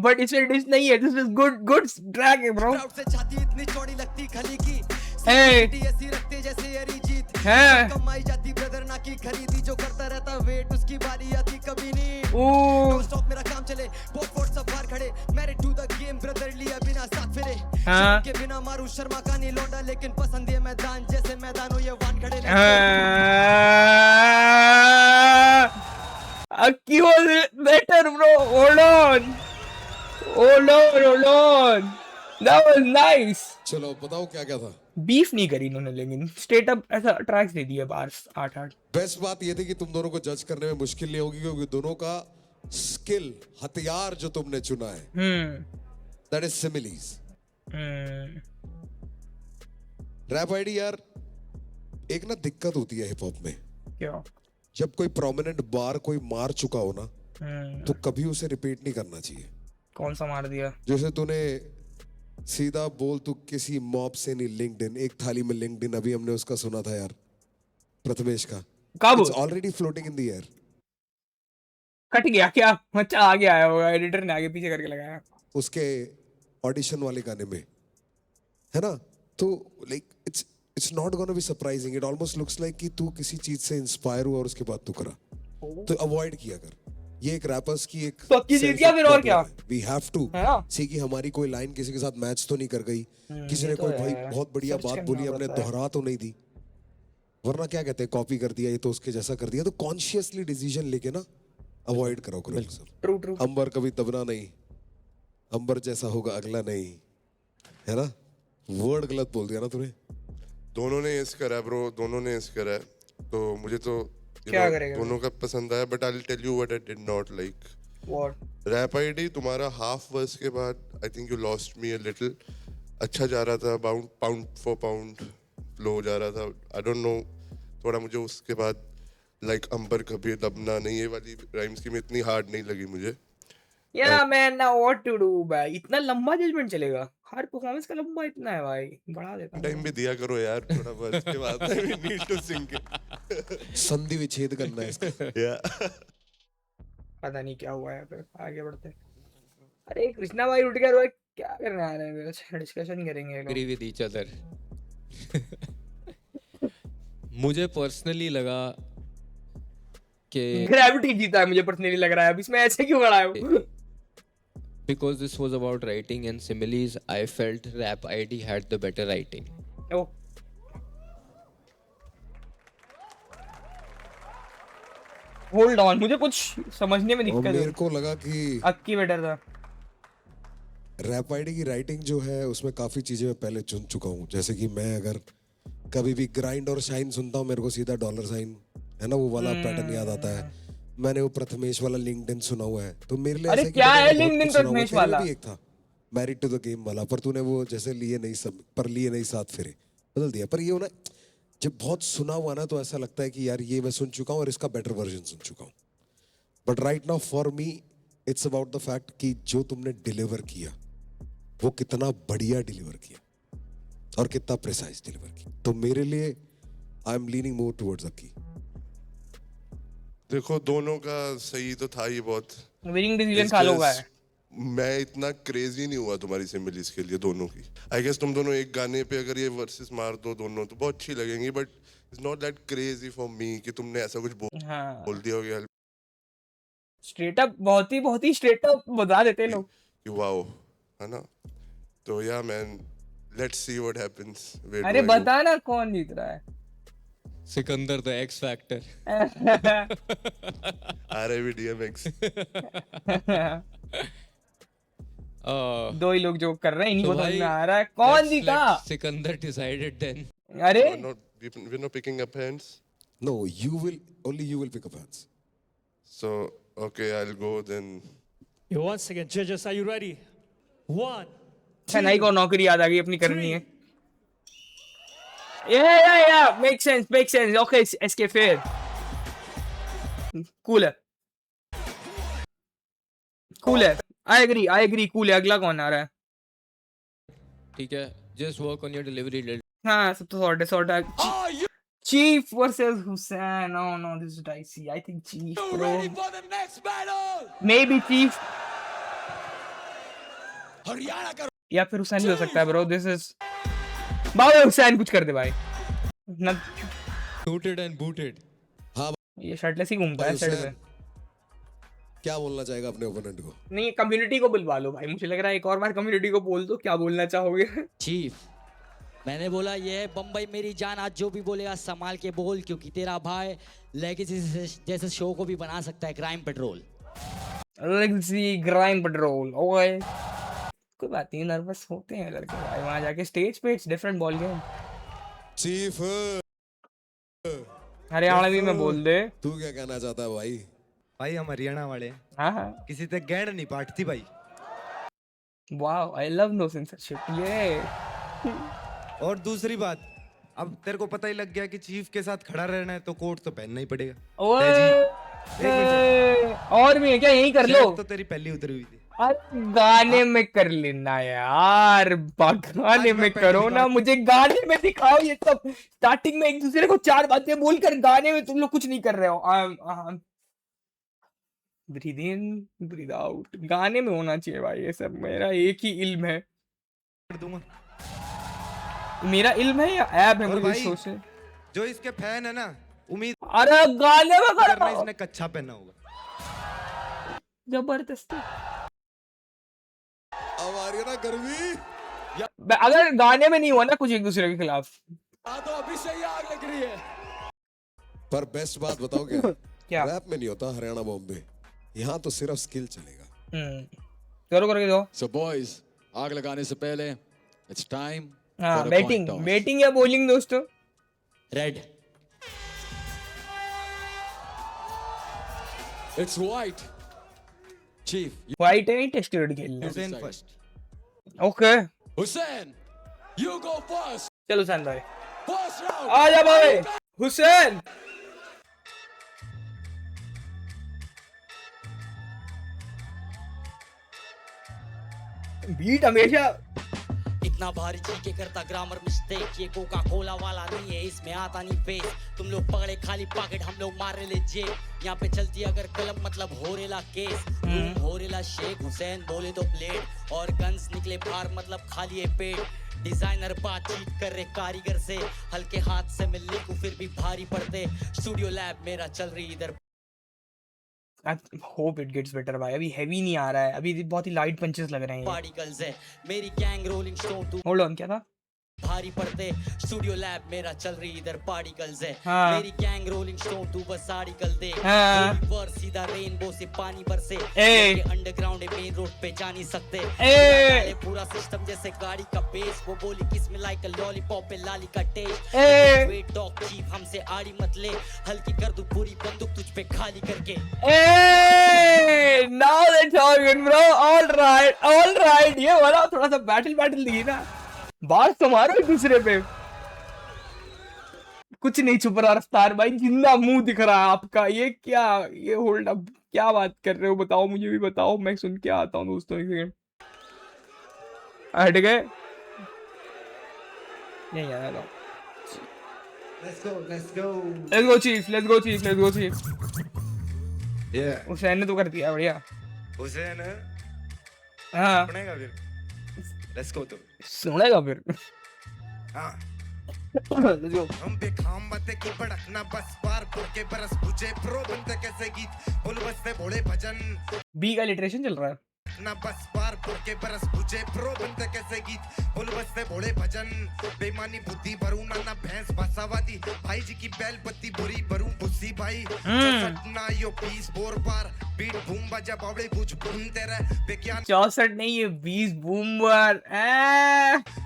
बट इसमें डिस नहीं है, दिस इज गुड ट्रैक है ब्रो। क्राउड से छाती इतनी चौड़ी लगती खली की, Hey. ऐसी रखते जैसे अरिजीत, है कमाई जाती ब्रदर ना की खरीदी, जो करता रहता वेट उसकी बारी आती कभी नहीं, ओ स्टॉक मेरा काम चले बोट सब बाहर खड़े, married to the game brother लिया बिना साथ फिरे, हाँ के बिना मारू शर्मा का नहीं लौंडा, लेकिन पसंद है मैदान जैसे मैदानों ये वान खड़े Aki was better bro, hold on, that was nice. चलो बताओ क्या क्या था। बीफ नहीं करी इन्होंने, लेकिन स्ट्रेट अप ऐसा ट्रैक्स दे दिए बार 8-8। बेस्ट बात ये थी कि तुम दोनों को जज करने में मुश्किल नहीं होगी, क्योंकि दोनों का स्किल, हथियार जो तुमने चुना है that is similes. Rap ID यार, एक ना दिक्कत होती है हिप हॉप में, क्या? जब कोई प्रोमिनेंट बार कोई मार चुका हो ना, तो कभी उसे रिपीट नहीं करना चाहिए। कौन सा मार दिया? जैसे तूने सीधा बोल, तू किसी मॉब से नहीं लिंक्डइन, एक थाली में लिंक्डइन, अभी हमने उसका सुना था यार, प्रथमेश का, कब? It's already floating in the air. Cut गया क्या? अच्छा आगे आया होगा, एडिटर ने आगे पीछे करके लगाया उसके ऑडिशन वाले गाने में, है ना? तो like it's not gonna be surprising, it almost looks like कि तू किसी चीज से इंस्पायर हुआ और उसके बाद तू करा, तो अवॉइड किया कर। ये एक रैपर्स की एक तो अक्की जीत गया फिर, और क्या? वी हैव टू सी कि हमारी कोई लाइन किसी के साथ मैच तो नहीं कर गई, किसी ने कोई भाई बहुत बढ़िया बात बोली, हमने दोहरा तो नहीं दी, वरना क्या कहते हैं कॉपी कर दिया, ये तो उसके जैसा कर दिया। तो कॉन्शियसली डिसीजन लेके ना अवॉइड करो सब। ट्रू अंबर कभी दबना नहीं, अंबर जैसा होगा अगला नहीं, है ना? वर्ड गलत बोल दिया ना तूने। दोनों ने इस करा ब्रो, दोनों ने इस करा, तो मुझे तो क्या करेगा? दोनों का पसंद आया, but I will tell you what I did not like. What? Rap ID तुम्हारा हाफ वर्स के बाद I think you lost me a little. अच्छा जा रहा था, पाउंड फॉर पाउंड लो जा रहा था, आई डोंट नो, थोड़ा मुझे उसके बाद लाइक अंबर कभी दबना नहीं, ये वाली राइम्स की में इतनी हार्ड नहीं लगी मुझे। Yeah man now what to do भाई, इतना लंबा जजमेंट चलेगा? हर परफॉर्मेंस का लंबा इतना है भाई, बढ़ा देता टाइम भी दिया करो यार थोड़ा, बस के बाद we need to sync it. संधि विच्छेद करना है इसका। या पता नहीं क्या हुआ है, फिर आगे बढ़ते। अरे कृष्णा भाई उठ गए, क्या करने आ रहे हैं? डिस्कशन करेंगे ये लोग। Agree with each other. मुझे पर्सनली लगा कि ग्रेविटी जीता है, मुझे पर्सनली लग रहा है। अब इसमें ऐसे क्यों खड़ा है वो? because this was about writing and similes, I felt Rap ID had the better writing. Oh hold on, मुझे कुछ समझने में और दिक्कत मेरे है। को लगा कि अक्की बेटर था। रैप आईडी की राइटिंग जो है उसमें काफी चीजें मैं पहले चुन चुका हूँ। जैसे कि मैं अगर कभी भी ग्राइंड और शाइन सुनता हूँ, मेरे को सीधा डॉलर साइन, है ना, वो वाला पैटर्न याद आता है। मैंने वो प्रथमेश वाला लिंक्डइन सुना हुआ है, तो मेरे लिए अरे ऐसा क्या है मैंने बहुत लिंक्डइन कुछ सुना हुआ है। प्रथमेश वाला? तेरे भी एक था मैरिड टू द गेम वाला, पर तूने वो जैसे लिए नहीं सब पर लिए नहीं साथ फिरे बदल दिया। पर ये हो ना, जब बहुत सुना हुआ ना तो ऐसा लगता है कि यार ये मैं सुन चुका हूँ और इसका बेटर वर्जन सुन चुका हूँ। But right now for me it's about the fact कि जो तुमने डिलीवर किया वो कितना बढ़िया डिलीवर किया और कितना प्रिसाइज डिलीवर किया। तो मेरे लिए I am leaning more towards Akki. देखो दोनों का सही तो था ही बहुत। विनिंग डिसीजन It's खा लोगा just- है। मैं इतना क्रेजी नहीं हुआ तुम्हारी सिमिलीज के लिए दोनों की. आई गेस तुम दोनों एक गाने पे अगर ये वर्सेस मार दो दोनों तो बहुत अच्छी लगेंगी, but it's not that crazy for me कि तुमने ऐसा कुछ हाँ बोल दिया होगा स्ट्रेट अप बहुत ही स्ट्रेट अप बता देते हैं लोग. कि वाओ, है ना. तो या man, let's see what happens. अरे बता ना कौन जीत रहा है. Sikandar the x factor. RIP DMX. दो ही लोग जो कर रहे हैं, इन्हीं को समझ में आ रहा है कौन जीता. Sikandar decided then. अरे We're not picking up hands. No, only you will pick up hands. So okay, I'll go then. You once again, judges, are you ready? 1, 2, सनाई को नौकरी याद आ गई अपनी करनी है. Yeah, makes sense. Okay, SK fair. Cool है. I agree. Cool है. अगला कौन आ रहा है? ठीक है, just work on your delivery. हाँ, सब तो सॉर्ट है. Chief versus Hussein. No, this is dicey. I think Chief, bro. Ready for the next battle? Maybe Chief. Haryana का या फिर हुसैन भी हो सकता है ब्रो. दिस इज बाबा हुसैन कुछ कर दे भाई. न Suited and booted. ये शर्टलेस ही घूमता है भाई साइड हुसैन, पे. क्या बोलना चाहेगा अपने ओपोनेंट को? नहीं, कम्युनिटी को बुलवा लो भाई. मुझे लग रहा है एक और बार कम्युनिटी को बोल दो क्या बोलना चाहोगे. चीफ, मैंने बोला ये है बम्बई मेरी जान, आज जो भी बोलेगा संभाल के बोल, क्योंकि तेरा भाई लेगेसी जैसे शो को भी बना सकता है crime petrol. Legacy crime petrol. ओए कोई बात नहीं, नर्वस होते हैं लड़के भाई वहां जाके स्टेज पे. It's different ball game. Chief, Haryanvi में बोल दे. तू क्या कहना चाहता है भाई? भाई हम हरियाणा वाले हैं, हाँ किसी से गैंड नहीं पाटती भाई. Wow, I love no censorship. ये और दूसरी बात, अब तेरे को पता ही लग गया कि चीफ के साथ खड़ा रहना है तो कोट तो पहनना ही पड़ेगा. ओए और भी है क्या? यही कर लो. तो तेरी पहली उतरी हुई थी. अरे गाने में कर लेना यार. गाने में करो ना. मुझे गाने में दिखाओ ये सब. स्टार्टिंग में एक दूसरे को 4 बातें बोलकर गाने में तुम लोग कुछ नहीं कर रहे हो. Breathe in breathe out. गाने में होना चाहिए भाई ये सब. मेरा एक ही इल्म है. कर दूंगा. मेरा इल्म है या ऐब है और मुझे भाई, सोचे. जो इसके फैन है ना, उम्मीद अरे गाने में करना करना. इसने कच्चा पहना होगा. जबरदस्ती. अब आ रही है ना गर्मी. अगर गाने में नहीं हुआ ना कुछ एक दूसरे के खिलाफ, तो अभी से ही आग लग रही है. पर बेस्ट बात बताओ क्या? क्या? रैप में नहीं होता हरियाणा बॉम्बे. यहाँ तो सिर्फ स्किल चलेगा. करो करके दो. So boys, आग लगाने से पहले it's time हाँ, for a coin batting toss. Batting या बॉलिंग दोस्तों. Red. It's white. Chief, white है टेस्टेड खेलना. Hussain first. Okay Hussein, you go first. चलो सन भाई First round. आ जा भाई. हुसैन बीट हमेशा. इतना भारी जी के करता ग्रामर मिस्टेक, ये कोका कोला वाला नहीं है, इसमें आता नहीं फेस. तुम लोग पकड़े खाली पॉकेट, हम लोग मारे ले जेब. यहाँ पे चलती अगर कलम मतलब होरेला केस. होरेला शेख, हुसैन बोले तो ब्लेड, और गन्स निकले बाहर मतलब खाली है पेट. डिजाइनर बातचीत कर रहे कारीगर से, हल्के हाथ से मैं लिखूं फिर भी भारी पड़ते. स्टूडियो लैब मेरा चल रही इधर. I hope it gets better भाई. अभी हेवी नहीं आ रहा है. अभी बहुत ही लाइट पंचेस लग रहे हैं. पार्टिकल्स है मेरी गैंग रोलिंग स्टोन, तू होल्ड ऑन. क्या था? भारी पड़ते. स्टूडियो लैब मेरा चल रही इधर पार्टिकल्स है. हाँ. मेरी गैंग रोलिंग स्टोन, तू बस आर्टिकल दे. हाँ. वर्स सीधा रेनबो से पानी बरसे. ए. अंडरग्राउंड है मेन रोड पे जा नहीं सकते. ए. पूरा सिस्टम जैसे गाड़ी का बेस. वो बोली किस में लाइक लॉलीपॉप पे लाली का टेस्ट. ए. वेट डॉग चीफ हमसे आड़ी मत ले, हल्की कर दूं पूरी बंदूक तुझ पे खाली करके. Hey, now they're talking, bro. All right. ये वाला थोड़ा सा बैटल दी ना. बात तो मारो एक दूसरे पे. कुछ नहीं छुप रहा रफ्तार भाई. जिंदा मुंह दिख रहा है आपका. ये क्या? ये होल्ड अप क्या बात कर रहे हो? बताओ, मुझे भी बताओ. मैं सुन के आता हूँ दोस्तों. एक सेकंड हट गए. नहीं यार. Let's go. Let's go chief. Yeah. Hussain ने तो कर दिया. बढ़िया. हुसैन हाँ सुनेगा फिर लेट्स गो तो सुनेगा फिर हाँ Let's go. हम बेखाम बातें की भड़कना बस बार के बरस बुझे प्रो बनते कैसे गीत बोल बसते भोले भजन बी का लिटरेशन चल रहा है ना बस बार के बरस बुझे प्रो बनते कैसे गीत बोल बसते भोले भजन बेईमानी बुद्धि भरू ना भैंस भाषावादी भाई जी की बैल पत्ती बुरी भरू बुस्सी भाई ना यो पीस बोर बार बीट बूम बजा बावड़े बुझ भूनते रहे बेज्ञान 64 नहीं ये 20 बूमर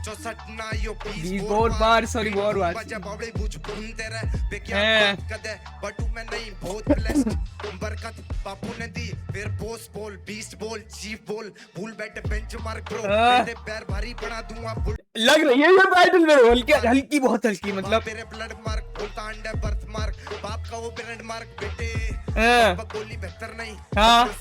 64 ना यो पीस 20 बोर बार सॉरी बोर बार बजा बावड़े बुझ भूनते रहे बेज्ञान कदे बटू मैं नहीं बहुत ब्लेस्ड बरकत बापू ने दी फिर बॉस बोल बीस्ट बोल चीफ बोल भूल बैठे बेंचमार्क ब्रो तेरे पैर भारी बना दूंगा लग रही है ये बैटल में हल्की हल्की बहुत हल्की मतलब मेरे ब्लड मार्क बोलता अंडे बर्थ मार्क बाप का वो ब्लड मार्क बेटे गोली बेहतर नहीं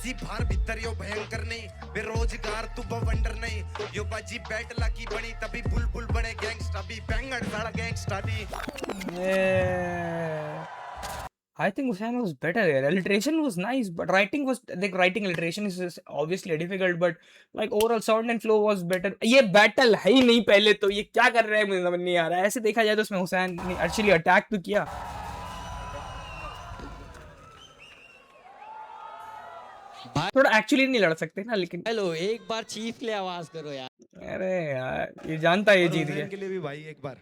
सी भार भीतर यो भयंकर नहीं बेरोजगार तू बवंडर नहीं यो बाजी बैटला की बनी तभी बुलबुल बने गैंगस्टर अभी बैंगड़ साला गैंगस्टर भी I think Hussain was better there. Alliteration was nice, but writing was like writing alliteration is obviously difficult, but like overall sound and flow was better. ये battle है ही नहीं पहले तो ये क्या कर रहा है मुझे समझ नहीं आ रहा है. ऐसे देखा जाए तो उसमें हुसैन ने actually attack तो किया. थोड़ा actually नहीं लड़ सकते ना लेकिन. हेलो एक बार चीफ के लिए आवाज करो यार. अरे यार ये जानता है ये जीत गया. के लिए भी भाई एक बार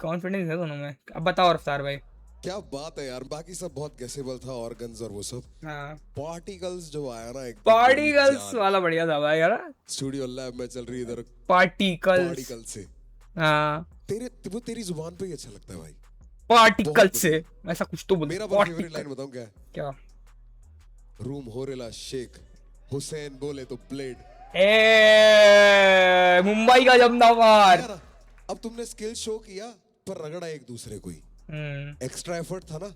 Confidence है दोनों में. अब बताओ रफ्तार भाई. क्या बात है यार, बाकी सब बहुत गैसेबल था, ऑर्गन्स और वो सब. हाँ. पार्टिकल्स जो आया ना एक पार्टिकल्स वाला बढ़िया था भाई यार. स्टूडियो लैब में चल रही इधर पार्टिकल्स से. हाँ. वो तेरी जुबान पे ही अच्छा लगता है भाई. पार्टिकल से ऐसा कुछ तो बोल. मेरा बहुत फेवरेट लाइन बताऊं क्या है? क्या? रूम होरेला शेक हुसैन बोले तो ब्लेड. मुंबई का जमदावार. अब तुमने स्किल शो किया पर रगड़ा एक दूसरे को ही. एक्स्ट्रा एफर्ट था ना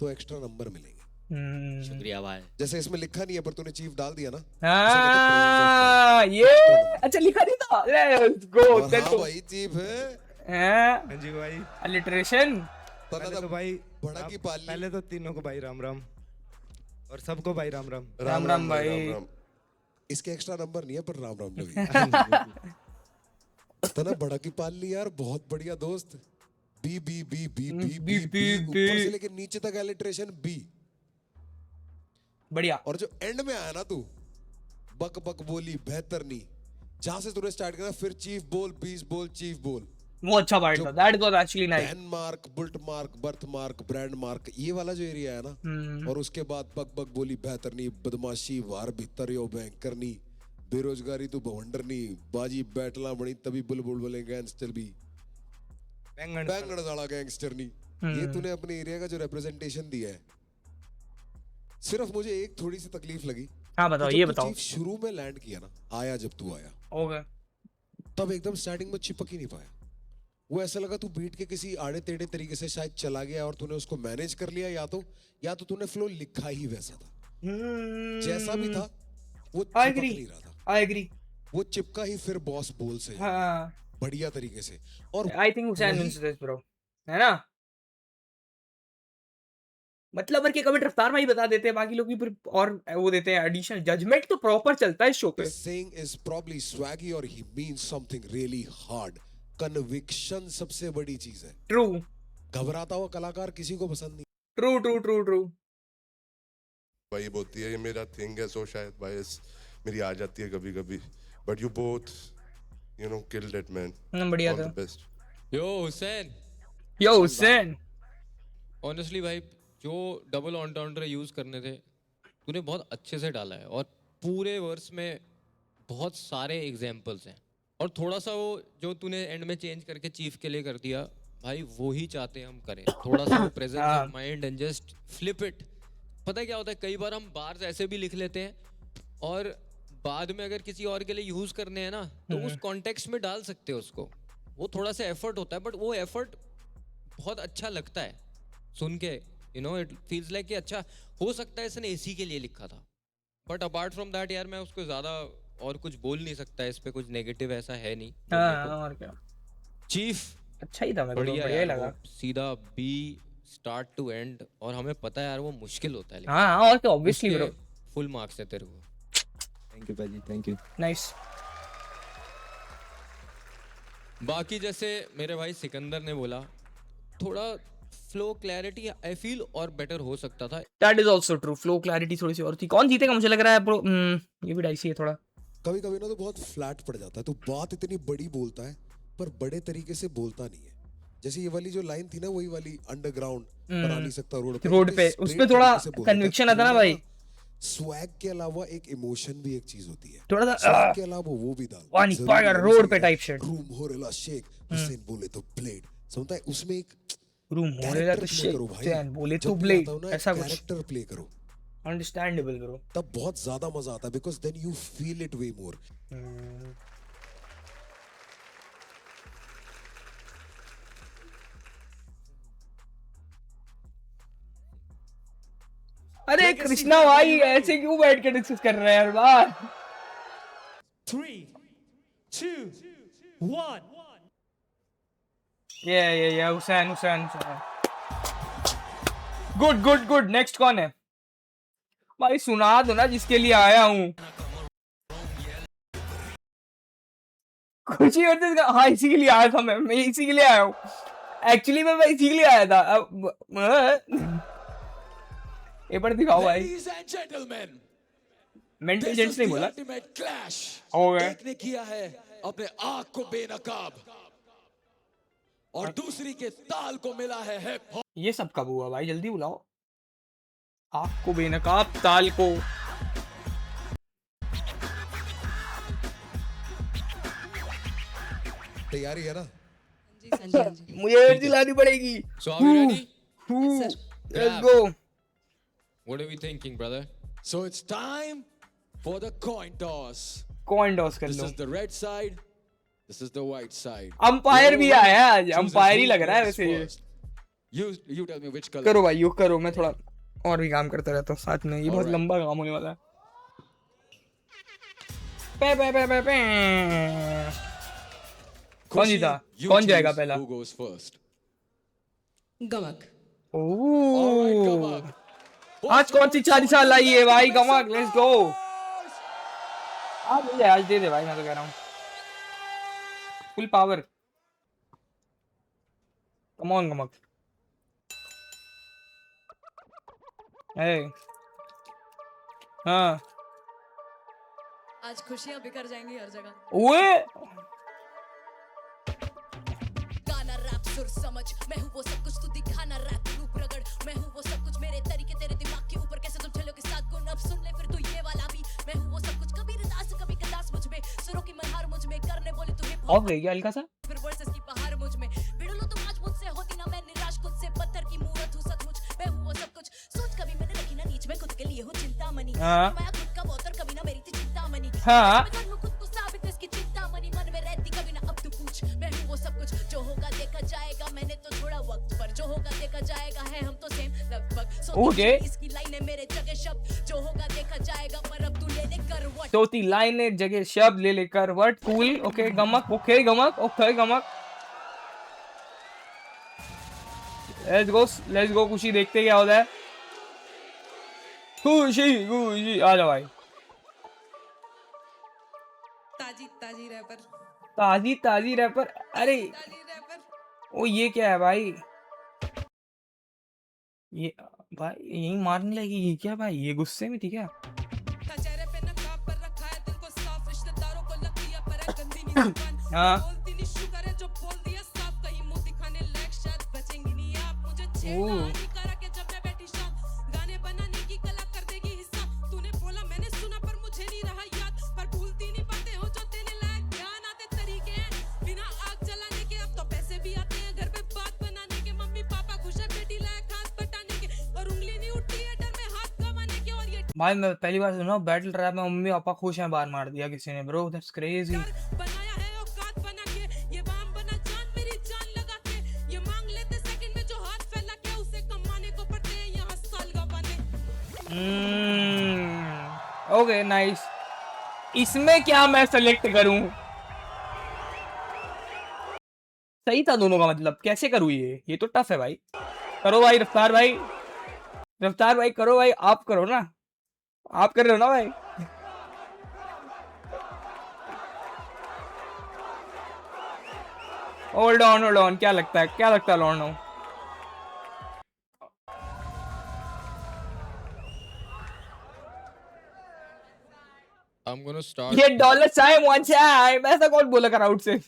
तो एक्स्ट्रा नंबर मिलेंगे. शुक्रिया भाई. जैसे इसमें लिखा नहीं है पर तूने चीफ डाल दिया ना. हाँ ये अच्छा लिखा नहीं था. लेट्स गो. हाँ भाई चीफ है. हाँ जी भाई. अलिटरेशन पहले तो भाई बड़ा की पाली. पहले तो तीनों को भाई राम राम और सबको भाई राम राम. राम राम भाई. इसके एक्स्ट्रा नंबर नहीं है पर राम राम लगी. तना बड़ा की पाल ली यार, बहुत बढ़िया दोस्त. B B B B B B B ऊपर से लेके नीचे तक एलिट्रेशन बी. बढ़िया. और जो एंड में आया ना तू बक बक बोली बेहतर नहीं, जहां से तूने स्टार्ट किया फिर चीफ बोल बीस बोल चीफ बोल, वो अच्छा पार्ट था. That was actually nice. Pen mark bullet mark birth mark brand mark ये वाला जो एरिया है ना. और उसके बाद बक बक बोली बेहतर नहीं, बदमाशी वार भीतर यो बैंकर नहीं, बेरोजगारी तू भवंडर नहीं, बाजी बैटला बनी तभी बुलबुल बोले गैंगस्टर भी बैंगड़ साला गैंगस्टर नहीं. ये तूने अपने एरिया का जो रिप्रेजेंटेशन दिया है. सिर्फ मुझे एक थोड़ी सी तकलीफ लगी. हाँ बताओ ये बताओ. शुरू में लैंड किया ना, आया जब तू आया ओके तब एकदम स्टार्टिंग में चिपक ही नहीं पाया. वो ऐसा लगा तू बीट के किसी आड़े टेढ़े तरीके से शायद चला गया और तूने उसको मैनेज कर लिया, या तो तूने फ्लो लिखा ही वैसा था. जैसा भी था वो चिपक नहीं रहा था. I agree. वो चिपका ही फिर बॉस बोल से बढ़िया तरीके से. और I think Hussain wins this bro, है ना. मतलब कि कमेंट रफ्तार में ही बता देते हैं, बाकी लोग भी फिर और वो देते हैं एडिशनल जजमेंट. तो प्रॉपर चलता है इस शो पे. saying is probably swaggy और he means something really hard. Conviction सबसे बड़ी चीज है. ट्रू. घबराता हुआ कलाकार किसी को पसंद नहीं. True true true true. भाई बोलती है ये मेरा थिंग है, सो शायद बायस मेरी आ जाती है कभी कभी. But you both you know killed it man. बढ़िया था. बेस्ट. यो हुसैन. यो हुसैन. ऑनेस्टली भाई जो डबल ऑनटाउंडर यूज करने थे तूने बहुत अच्छे से डाला है, और पूरे वर्स में बहुत सारे एग्जांपल्स हैं. और थोड़ा सा वो जो तूने एंड में चेंज करके चीफ के लिए कर दिया भाई, वो ही चाहते हैं हम करें. थोड़ा सा presence of mind and just flip it. पता है क्या होता है, कई बार हम बार्स ऐसे भी लिख लेते हैं और बाद में अगर किसी और के लिए यूज करने हैं ना तो उस कॉन्टेक्स्ट में डाल सकते हो उसको. वो थोड़ा सा एफर्ट होता है, बट वो एफर्ट बहुत अच्छा लगता है सुन के. You know it feels like कि अच्छा हो सकता है इसने इसी के लिए लिखा था. बट अपार्ट फ्रॉम दैट यार मैं उसको ज्यादा और कुछ बोल नहीं सकता. इस पे कुछ नेगेटिव ऐसा है नहीं. और क्या. चीफ अच्छा ही था. मेरे को बढ़िया लगा. सीधा बी स्टार्ट टू एंड. और हमें पता है यार वो मुश्किल होता है. हाँ और क्या ऑब्वियसली ब्रो. फुल मार्क्स है तेरे को. थैंक यू भाजी, थैंक यू। नाइस। बाकी जैसे मेरे भाई सिकंदर ने बोला, थोड़ा फ्लो क्लैरिटी आई फील और बेटर हो सकता था। That is also true, flow clarity थोड़ी सी और थी। कौन जीतेगा मुझे लग रहा है ब्रो, ये भी डाइसी है थोड़ा। कभी कभी ना तो बहुत फ्लैट पड़ जाता है, तो बात इतनी बड़ी बोलता है पर बड़े तरीके से बोलता नहीं है। जैसे ये वाली जो लाइन थी ना, वही वाली अंडरग्राउंड बना नहीं सकता रोड पे, उसमें थोड़ा कन्विक्शन आता ना भाई। स्वैग के अलावा एक इमोशन भी एक चीज होती है, थोड़ा सा स्वैग के अलावा वो भी डाल पानी फायर रोड पे टाइप शिट। रूम होरेला शेक, हुसैन बोले तो ब्लेड, समझता है उसमें एक रूम होरेला तो शेक, हुसैन बोले तो ब्लेड, ऐसा कुछ कैरेक्टर प्ले करो, अंडरस्टैंडेबल ब्रो। तब बहुत ज्यादा मजा आता है, because then you feel it way more. अरे कृष्णा भाई ऐसे क्यों बैठ के डिस्कस कर रहे हैं यार बार। 3, 2, 1. ये हुसैन। गुड। नेक्स्ट कौन है भाई, सुना दो ना जिसके लिए आया हूँ। कुछ ही होते, हाँ इसी के लिए आया था मैं इसी के लिए आया हूँ। एक्चुअली मैं इसी के लिए आया था। अब ये पर दिखाओ भाई। Ladies and gentlemen, mental this gents is नहीं the बोला। ultimate clash. हो गया। एक ने किया है अपने आँख को बेनकाब और दूसरी के ताल को मिला है हिप हॉप। ये सब कब हुआ भाई, जल्दी बुलाओ। आपको बेनकाब ताल को। तैयारी है ना? मुझे एनर्जी लानी पड़ेगी। So are we ready? Let's go. What are we thinking, brother? So it's time for the coin toss. Coin toss कर This low. is the red side. This is the white side. Umpire भी आया है आज, Chooses umpire he who लग रहा है goes वैसे। first. You tell me which color. करो भाई, यो करो, मैं थोड़ा और भी काम करता रहता हूँ साथ में, ये बहुत Alright. लंबा काम होने वाला है। पे। कौन Khushi, जीता, you कौन जाएगा choose पहला? Who goes first? Gamak. Alright, oh Gamak. आज कौन सी चालीसा लाई है भाई गमक, लेट्स गो। आज दे दे भाई, मैं तो कह रहा हूँ फुल पावर। कम ऑन गमक। ए हाँ आज खुशियां बिखर जाएंगी हर जगह। ओए गाना रैप सुर समझ, मैं हूँ वो सब कुछ तू दिखाना रैप रूप रगड़, मैं हूँ वो सब कुछ मेरे तरीके तेरे दिमाग के ऊपर कैसे तुम चलो के साथ गुण अब सुन ले फिर तू ये वाला भी, मैं हूँ वो सब कुछ कभी रदास कभी कदास मुझ में, सुरों की मनहार मुझ में, करने बोले तू हिप ऑफ रह गया हल्का सा। फिर वर्सेस की बहार मुझ में, भिड़ो लो तुम आज मुझसे होती ना मैं निराश खुद से, पत्थर की मूरत हूँ सचमुच, मैं हूँ वो सब कुछ सोच कभी मैंने रखी ना नीच में खुद के लिए हूँ चिंता मनी, मैं खुद का बहुत और कभी ना मेरी थी चिंता मनी, मैं कर लूँ खुद को साबित इसकी चिंता मनी, मन में रहती कभी ना अब तू पूछ, मैं हूँ वो सब कुछ जो होगा देखा जाएगा, मैंने तो थोड़ा वक्त पर जो होगा देखा जाएगा, है हम तो सेम लगभग। ओके इसकी लाइनें मेरे जगह शब्द जो होगा देखा जाएगा, पर अब तू ले ले करवट। चौथी लाइन जगह शब्द ले लेकर word cool. Okay Gamak, okay Gamak. Let's go खुशी, देखते क्या होता है। खुशी आ जाओ भाई। ताजी रैपर। अरे ओ ये क्या है भाई, ये भाई यही मारने लगी, ये क्या भाई, ये गुस्से में थी क्या? हाँ ओह भाई मैं पहली बार सुना बैटल रैप में मम्मी पापा खुश हैं बाहर मार दिया किसी ने, bro that's crazy. Okay nice. इसमें क्या मैं सेलेक्ट करूं? सही था दोनों का, मतलब कैसे करूं ये तो टफ है भाई। करो भाई रफ्तार भाई करो भाई, आप करो ना, आप कर रहे हो ना भाई। होल्ड ऑन, क्या लगता है लॉर्नो? I'm gonna start. ये डॉलर साइन वन टाइम, ऐसा कौन बोला क्राउड से?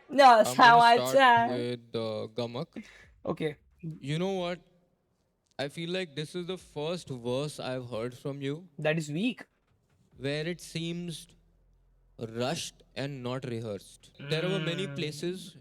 No, I'm so gonna what's start that? with Gamak. Okay, You know what? I feel like this is the first verse I've heard from you that is weak. where it seems rushed and not rehearsed. There were many places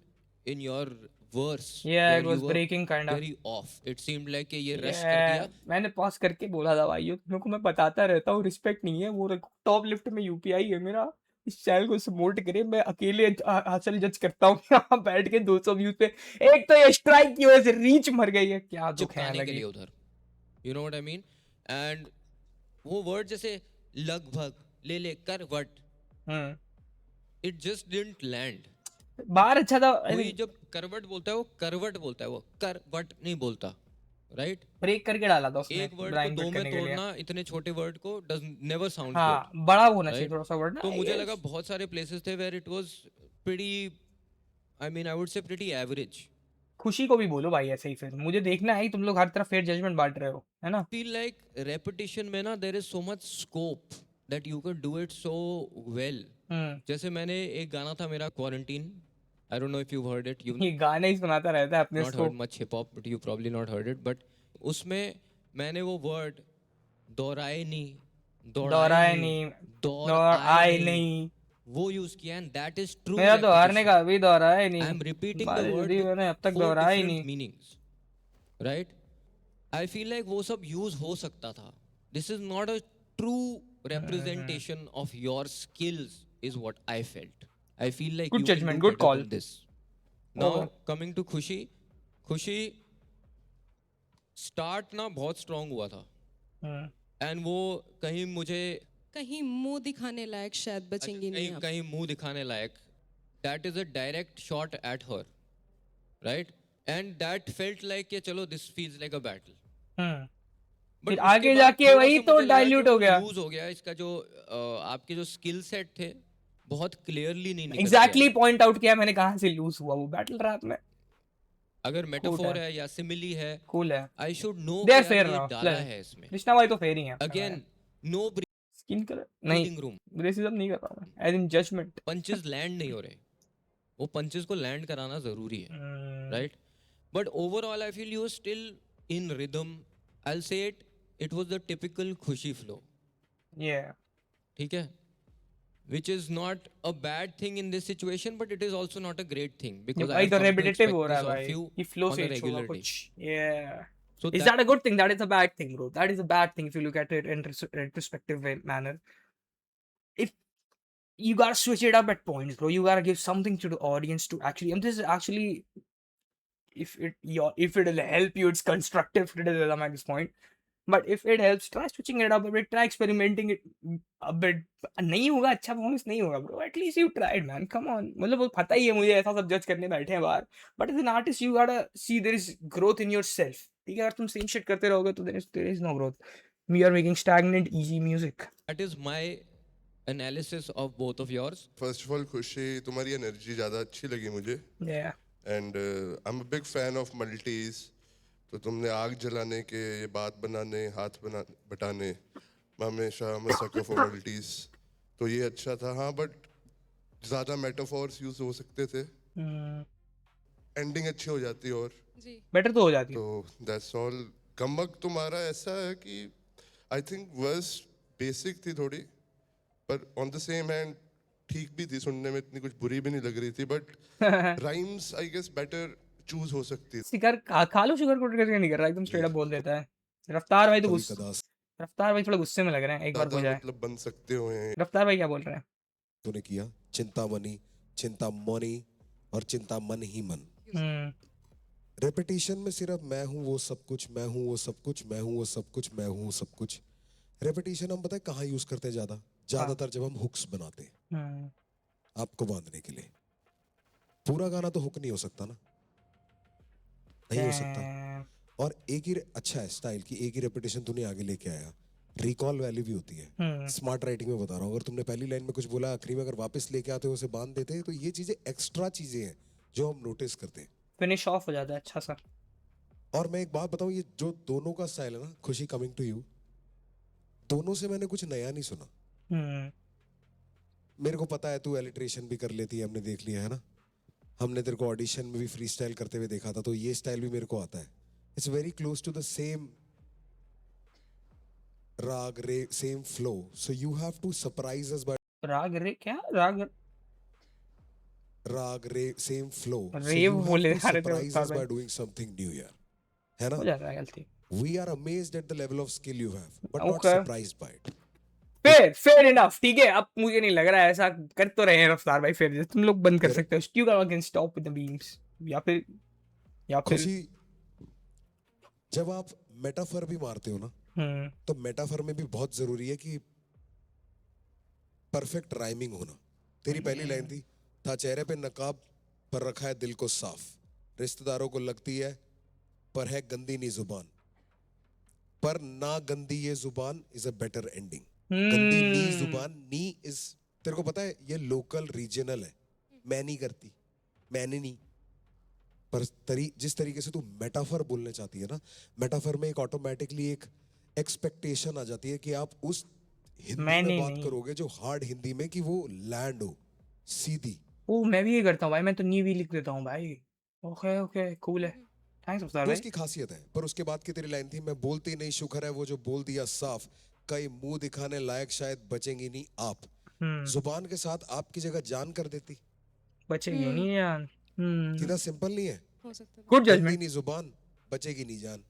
in your verse Yeah, where it was you were breaking kind of. very off. It seemed like कि ये rush कर Yeah, दिया. मैंने pause करके बोला था भाई, तुम लोग को मैं बताता रहता हूँ, रिस्पेक्ट नहीं है वो। टॉप लिफ्ट में यूपीआई है मेरा, इस चैनल को सपोर्ट करे। मैं अकेले हासिल जज करता हूँ यहाँ बैठ के 200 व्यूज पे। एक तो ये स्ट्राइक की वजह से रीच मर गई है, क्या दुख है चिपकाने के लगी। लिए उधर. You know what I mean? And वो word जैसे लगभग ले ले करवट, it just didn't land. बाहर अच्छा था। कोई जब करवट बोलता है वो करवट बोलता है, वो करवट नहीं बोलता, राइट? ब्रेक करके डाला था उसने एक वर्ड को ब्राइन दो फिट में करने के लिए। तोड़ना इतने छोटे वर्ड को डज नेवर साउंड हाँ, गुड, बड़ा होना चाहिए right? थोड़ा सा वर्ड ना। तो मुझे Yes. लगा बहुत सारे प्लेसेस थे where it was pretty, I mean I would say pretty average. Khushi को भी बोलो भाई ऐसे ही, फिर मुझे देखना है, तुम लोग हर तरफ फेयर जजमेंट बांट रहे हो, है ना? फील लाइक रेपिटेशन में ना there is so much scope that you can do it so well. जैसे मैंने एक गाना था मेरा quarantine, I don't know if you heard it. You ये गाने ही सुनाता रहता है अपने not heard much hip hop but you probably not heard it. बट उसमें मैंने वो वर्ड दोहराए नहीं वो यूज किया, एंड दैट इज ट्रू. मेरा तो हारने का अभी दोहराया ही नहीं। आई एम रिपीटिंग द बारिश वर्ड हुई मैंने अब तक दोहराया ही नहीं। Meanings, right? I feel like वो सब यूज हो सकता था. This is not a true representation of your skills is what I felt. I feel like Good you can judgment, do good better call. than this. Now Oh. coming to खुशी start ना बहुत strong हुआ था, and वो कहीं मुझे कहीं मुंह दिखाने लायक शायद बचेंगी नहीं आप। कहीं मुंह दिखाने लायक. That is a direct shot at her, right? And that felt like कि चलो this feels like a battle. फिर आगे जाके वही तो डाइल्यूट हो गया। लूज हो गया. इसका जो आपके जो स्किल सेट थे बहुत क्लियरली नहीं निकल एग्जैक्टली पॉइंट आउट किया मैंने कहां से लूज हुआ वो बैटल रैप में। अगर मेटाफोर है या सिमिली है, कूल है, I should know they are fair now. डाला है इसमें. कृष्णा भाई तो फेयर ही है। अगेन नो स्किन कलर नहीं, रूम रेसिज्म नहीं कर रहा मैं, as in judgement. Punches land नहीं हो रहे, वो पंचेस को लैंड कराना जरूरी है, right? But overall I feel you are still in rhythm. I will say it was the typical Khushi flow. ठीक है, which is not a bad thing in this situation, but it is also not a great thing because I तो have come to repetitive expect हो रहा this है of भाई, you ये flow on से a regular day. Yeah. So Is that a good thing? That is a bad thing, bro. That is a bad thing if you look at it in retrospective manner. If you gotta switch it up at points, bro. You gotta give something to the audience to actually. And this is actually, if it'll help you, it's constructive criticism at this point. But if it helps, try switching it up a bit. Try experimenting it a bit. नहीं होगा अच्छा performance नहीं होगा, bro. At least you tried, man. Come on. मतलब वो पता ही है मुझे, ऐसा सब जज करने बैठे हैं बाहर. But as an artist, you gotta see there is growth in yourself. ठीक है, अगर तुम सेम शिट करते रहोगे तो there is no growth. We are making stagnant, easy music. That is my analysis of both of yours. First of all, खुशी तुम्हारी energy ज़्यादा अच्छी लगी मुझे. Yeah. And I'm a big fan of multis. तो तुमने आग जलाने के, ये बात बनाने, हाथ बटाने, मैं हमेशा I'm a sucker for multis. तो ये अच्छा था, हाँ, बट ज़्यादा मेटाफोर्स यूज हो सकते थे. एंडिंग अच्छी हो जाती और बेटर तो हो जाती. तो दैट्स ऑल. गमक तुम्हारा ऐसा है कि आई थिंक वर्स बेसिक थी थोड़ी, पर ऑन द सेम हैंड ठीक भी थी, सुनने में इतनी कुछ बुरी भी नहीं लग रही थी, but rhymes I guess better choose हो सकती थी. शिकर खा लो, शुगर कोट करके नहीं कर रहा, एकदम स्ट्रेट अप बोल देता है. रफ्तार भाई तो रफ्तार भाई थोड़ा गुस्से में लग रहे हैं, एक बार हो जाए. मतलब बन सकते हो. रफ्तार भाई क्या बोल रहे हैं? तूने किया चिंतामणि, चिंतामणि और चिंतामन ही मन. रेपिटेशन में सिर्फ मैं हूँ वो सब कुछ, मैं हूँ वो सब कुछ, मैं हूँ वो सब कुछ, मैं हूँ वो सब कुछ. रेपिटेशन हम पता है कहाँ यूज करते हैं ज्यादातर जब हम हुक्स बनाते हैं आपको बांधने के लिए. पूरा गाना तो हुक नहीं हो सकता ना, नहीं हो सकता. और एक ही अच्छा है स्टाइल की एक ही रेपिटेशन तूने आगे लेके आया, रिकॉल वैल्यू भी होती है। स्मार्ट राइटिंग में बता रहा हूँ, अगर तुमने पहली लाइन में कुछ बोला आखिरी में अगर वापस लेके आते हो उसे बांध देते हैं, तो ये चीजें एक्स्ट्रा चीजें हैं जो हम नोटिस करते हैं, फिनिश ऑफ हो जाता है अच्छा सा। और मैं एक बात बताऊं, ये जो दोनों का स्टाइल है ना, खुशी कमिंग टू यू, दोनों से मैंने कुछ नया नहीं सुना। मेरे को पता है तू एलिट्रेशन भी कर लेती है, हमने देख लिया है ना, हमने तेरे को ऑडिशन में भी फ्री स्टाइल करते हुए देखा था, तो ये स्टाइल भी मेरे को आता है। It's very close to the same राग रे, same flow, so you have to surprise us by राग रे क्या राग राग रे सेम फ्लो, रेव बोले जा रहे थे surprise us by doing something new यार, है ना? हो जाता है गलती। We are amazed at the level of skill you have, but not Okay. Surprised by it. Fair enough, ठीक है। अब मुझे नहीं लग रहा है ऐसा कर तो रहे हैं रफ्तार भाई, फिर तुम लोग बंद कर सकते हो। You can stop with the beams, या फिर खुशी, जब आप मेटाफर भी मारते हो ना, तो मेटाफर में भी बहुत जरूरी है कि परफेक्ट राइमिंग होना। तेरी पहली लाइन थी, था चेहरे पे नकाब पर रखा है दिल को साफ, रिश्तेदारों को लगती है पर है गंदी नी जुबान, पर ना गंदी ये जुबान इज अ बेटर एंडिंग। गंदी नी जुबान, नी इज, तेरे को पता है ये लोकल रीजनल है, मैं नहीं करती, मैंने नहीं, पर जिस तरीके से तू मेटाफर बोलने चाहती है ना, मेटाफर में एक ऑटोमेटिकली एक एक्सपेक्टेशन आ जाती है कि आप उस हिंदी में बात करोगे जो हार्ड हिंदी में, कि वो लैंड हो सीधी। ओ मैं भी ये करता हूँ भाई, मैं तो नी भी लिख देता हूँ भाई। ओके ओके कूल है, थैंक्स रफ्तार तो भाई। उसकी खासियत है। पर उसके बाद की तेरी लाइन थी, मैं बोलती नहीं शुक्र है वो जो बोल दिया साफ, कई मुंह दिखाने लायक शायद बचेंगी नहीं आप। जुबान के साथ आपकी जगह जान कर देती, बचेगी नहीं जान। कितना सिंपल नहीं है? हो सकता है। गुड गंदी जजमेंट। नहीं जुबान, बचेगी नहीं जान,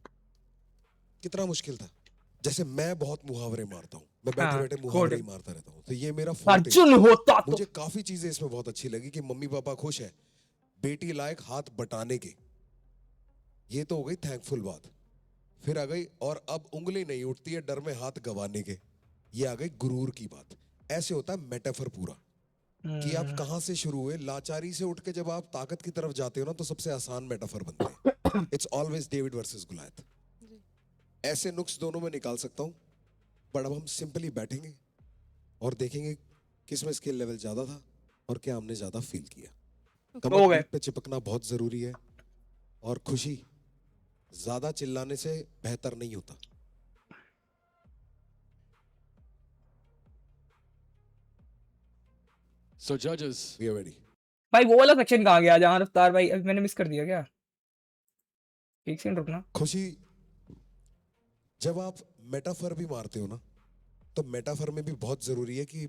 कितना मुश्किल था। जैसे मैं बहुत मुहावरे मारता हूँ, मैं बैठे बैठे मुहावरे ही मारता रहता हूँ, तो ये मेरा forte है। अर्जुन होता तो मुझे काफी चीजें इसमें बहुत अच्छी लगी कि मम्मी पापा खुश है, बेटी लायक हाथ बटाने के, ये तो हो गई थैंकफुल बात। फिर आ गई और अब उंगली नहीं उठती है डर में हाथ गंवाने के, ये आ गई गुरूर की बात। ऐसे होता है मेटाफर पूरा, कि आप कहां से शुरू हुए, लाचारी से उठ के जब आप ताकत की तरफ जाते हो ना, तो सबसे आसान मेटाफर बनते हैं। It's always David versus गुलायत। ऐसे नुक्स दोनों में निकाल सकता हूं, पर अब हम सिंपली बैठेंगे और देखेंगे किस में स्किल लेवल ज्यादा था और क्या हमने ज्यादा फील किया। कमर बीट पे चिपकना बहुत जरूरी है, और खुशी ज्यादा चिल्लाने से बेहतर नहीं होता। So judges, We are ready. भाई वो वाला सेक्शन कहाँ गया जहाँ रफ्तार भाई, अभी मैंने मिस कर दिया क्या? एक सेकंड रुकना। खुशी, जब आप मेटाफर भी मारते हो ना, तो मेटाफर में भी बहुत जरूरी है कि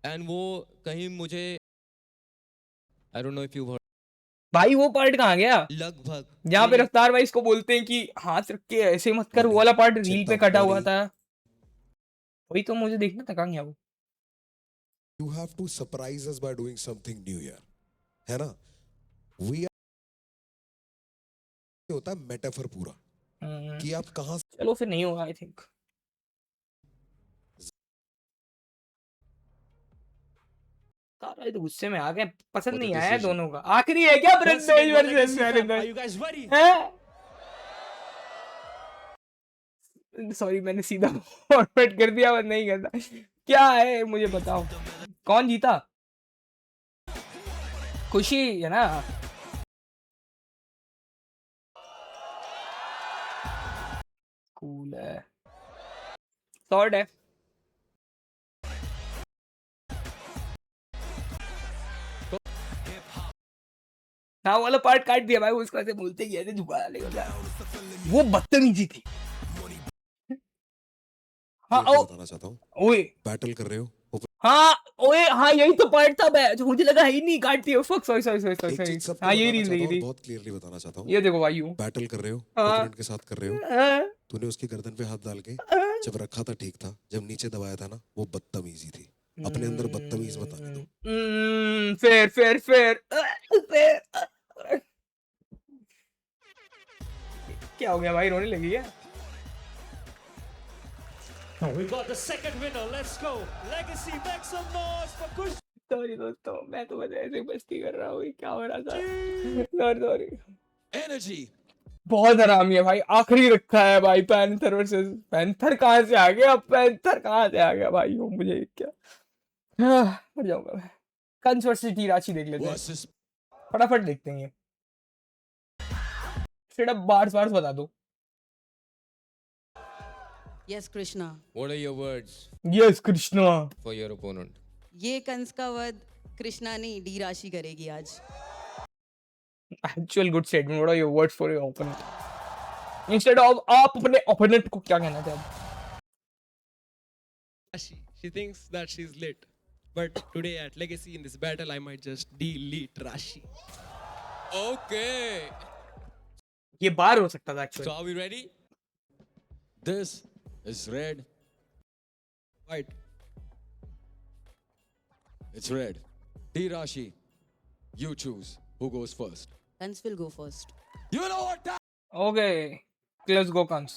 एंड वो कहीं मुझे आई don't know if you heard, भाई वो पार्ट कहाँ गया लगभग जहाँ पे रफ्तार भाई इसको बोलते हैं कि हाथ रख के ऐसे मत कर, वो वाला पार्ट रील पे कटा हुआ था, वही तो मुझे देखना था, कहाँ गया वो? you have to surprise us by doing something new यार, है ना? We are, होता है मेटाफर पूरा, कि आप कहां से, चलो फिर नहीं होगा आई थिंक। सारा तो गुस्से में आ गए, पसंद नहीं आया दोनों का। आखिरी है क्या brothers versus Are you guys ready? Sorry मैंने सीधा फॉरवर्ड कर दिया, बस नहीं करता। क्या है मुझे बताओ, कौन जीता? खुशी है ना? कूल है, सॉर्ट है। हाँ वाला पार्ट काट दिया भाई, उसको ऐसे बोलते ही ऐसे झुका लेगा, वो बदतमीजी थी। हाँ ओ बताना चाहता हूँ, ओए बैटल कर रहे हो, हाँ ओए हाँ यही तो पार्ट था, जो मुझे लगा ही नहीं, काट दिया। फक सॉरी सॉरी सॉरी एक चीज सॉरी। सबको हाँ यही बताना रील चाहता देखी हूँ, थी, बहुत क्लियरली बताना चाहता हूँ। ये देखो भाई यूं बैटल कर रहे हो, हाँ। ओपोनेंट के साथ कर रहे हो, हाँ, तूने उसकी गर्दन पे हाथ डाल के जब रखा था ठीक था, जब नीचे दबाया था ना वो बदतमीजी थी। अपने अंदर बदतमीज बताने दो। Fair fair fair. क्या हो गया भाई, रोने लगी है? We got the second winner. Let's go. Legacy, make some noise for Kush. Sorry दोस्तों, मैं तो बस ऐसे मस्ती कर रहा हूँ, क्या हो रहा था? Sorry sorry. energy, बहुत हरामी है भाई, आखिरी रखा है भाई। पैंथर वर्सेस पैंथर कहाँ से आ गया, पैंथर कहाँ से आ गया भाई, वो मुझे क्या मर जाऊंगा मैं। कंस वर्सेस टीराची देख लेते हैं, वर्सेस फटाफट देखते हैं ये। स्ट्रेट अप बार्स बार्स बता दो। Yes Krishna, What are your words yes Krishna. for your opponent? ये कंस का वध कृष्णा नहीं डी राशि करेगी आज। Actual good statement. What are your words for your opponent? Instead of आप अपने ओपोनेंट को क्या कहना चाहते? She thinks that she's lit. But today at Legacy in this battle, I might just delete Rashi. Okay. ये बार हो सकता था So actually. are we ready? This is red. White. It's red. D Rashi, you choose who goes first. Kans will go first. You know what time? Okay let's go Kans.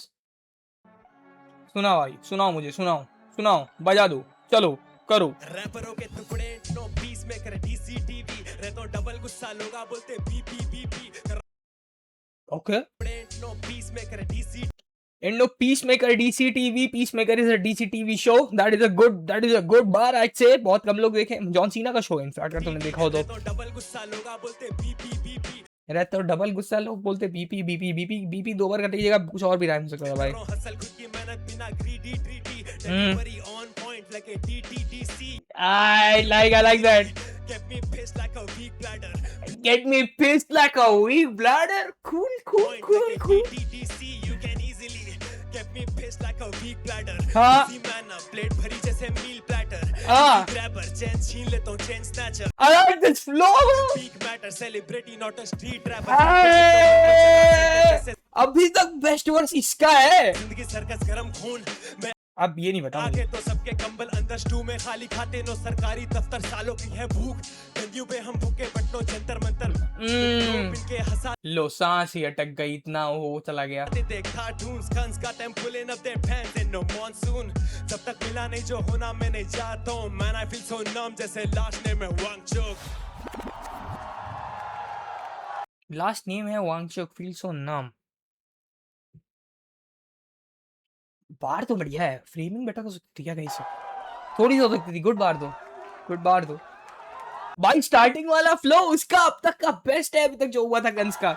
सुनाओ भाई, सुनाओ मुझे, सुनाओ बजा दो, चलो करो। रैपरों के टुकड़े नो पीस में कर डीसीटीवी रहतो डबल गुस्सा लोगा बोलते बीपी ओके नो पीस में कर DC And no Peacemaker DCTV. Peacemaker is a DCTV show. That is a good bar I'd say. बहुत कम लोग देखे। जॉन सीना का शो है इनफैक्ट, अगर तुमने देखा हो तो। डबल गुस्सा लोगा बोलते बीपी रहता तो डबल गुस्सा लोग बोलते बीपी 2 बार कटेगा, कुछ और भी राइम सकता है भाई। हसल खुद की मेहनत बिना greedy delivery on point like a DTDC I like that. get me pissed like a weak bladder Get me pissed like a weak bladder. Cool. DTDC you can easily get me pissed like a weak bladder हाँ। easy man plate भरी जैसे मील platter हाँ। Grabber chain छीन लेता हूँ chain snatcher I like this flow. Peak matter celebrity not a street rapper Hey! अभी तक best verse इसका है। जिंदगी सर्कस गरम खून मैं अब ये नहीं बता आगे तो सबके कंबल अंदर स्टू में खाली खाते नो सरकारी दफ्तर सालों की है भूख गंदियों पे हम भूखे बटनो जंतर मंतर इनके हंसा लो सांस ही अटक गई, इतना वो चला गया। दे कार्टून्स गन्स का temple in up there pants in no monsoon जब तक मिला नहीं जो होना मैं नहीं चाहता हूं मैन आई फील सो नम जैसे लास्ट नेम है वांगचुक लास्ट नेम है वांगचुक, फील सो नम। बार तो बढ़िया है, फ्रेमिंग बेटर हो सकती थी क्या कहीं से, थोड़ी सी हो सकती थी। गुड बार दो भाई। स्टार्टिंग वाला फ्लो उसका अब तक का बेस्ट है अभी तक जो हुआ था गन्स का।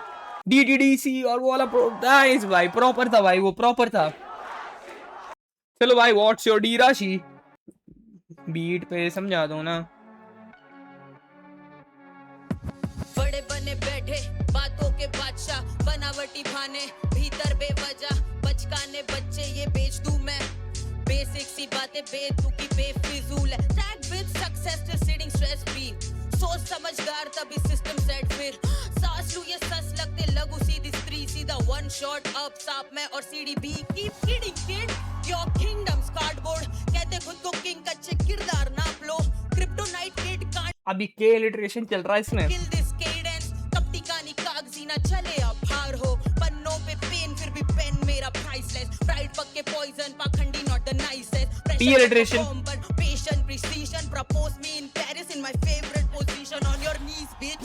डीडीडीसी और वो वाला नाइस भाई, प्रॉपर था भाई, वो प्रॉपर था। चलो भाई, व्हाट्स योर डी राशि? बीट पे समझा दो ना। बड़े बने बैठे बातों के बादशाह बनावटी भाने भीतर बेवजह बचकाने बच्चे ये बेच दूं मैं बेसिक सी बातें बेतुकी बेफिजूल है tag with success to seeding stress free सोच समझदार तभी सिस्टम सेट फिर सांस लूं ये सस लगते लगू सीधी स्त्री सीधा वन शॉट अप साप में और CD be keep kidding kid your kingdoms cardboard कहते खुद को किंग कच्चे किरदार नाप लो क्रिप्टोनाइट किड कांट अभी के लिटरेशन चल रहा है इसमें। किल दिस केडेंस कपटी कानी कागजी ना चले अब हार हो पन्नों पे पेन फिर भी पेन मेरा प्राइसलेस प्राइड पक्के पॉइजन पाखंडी not the nicest P alliteration. Patient precision propose me in Paris in my favourite position on your knees bitch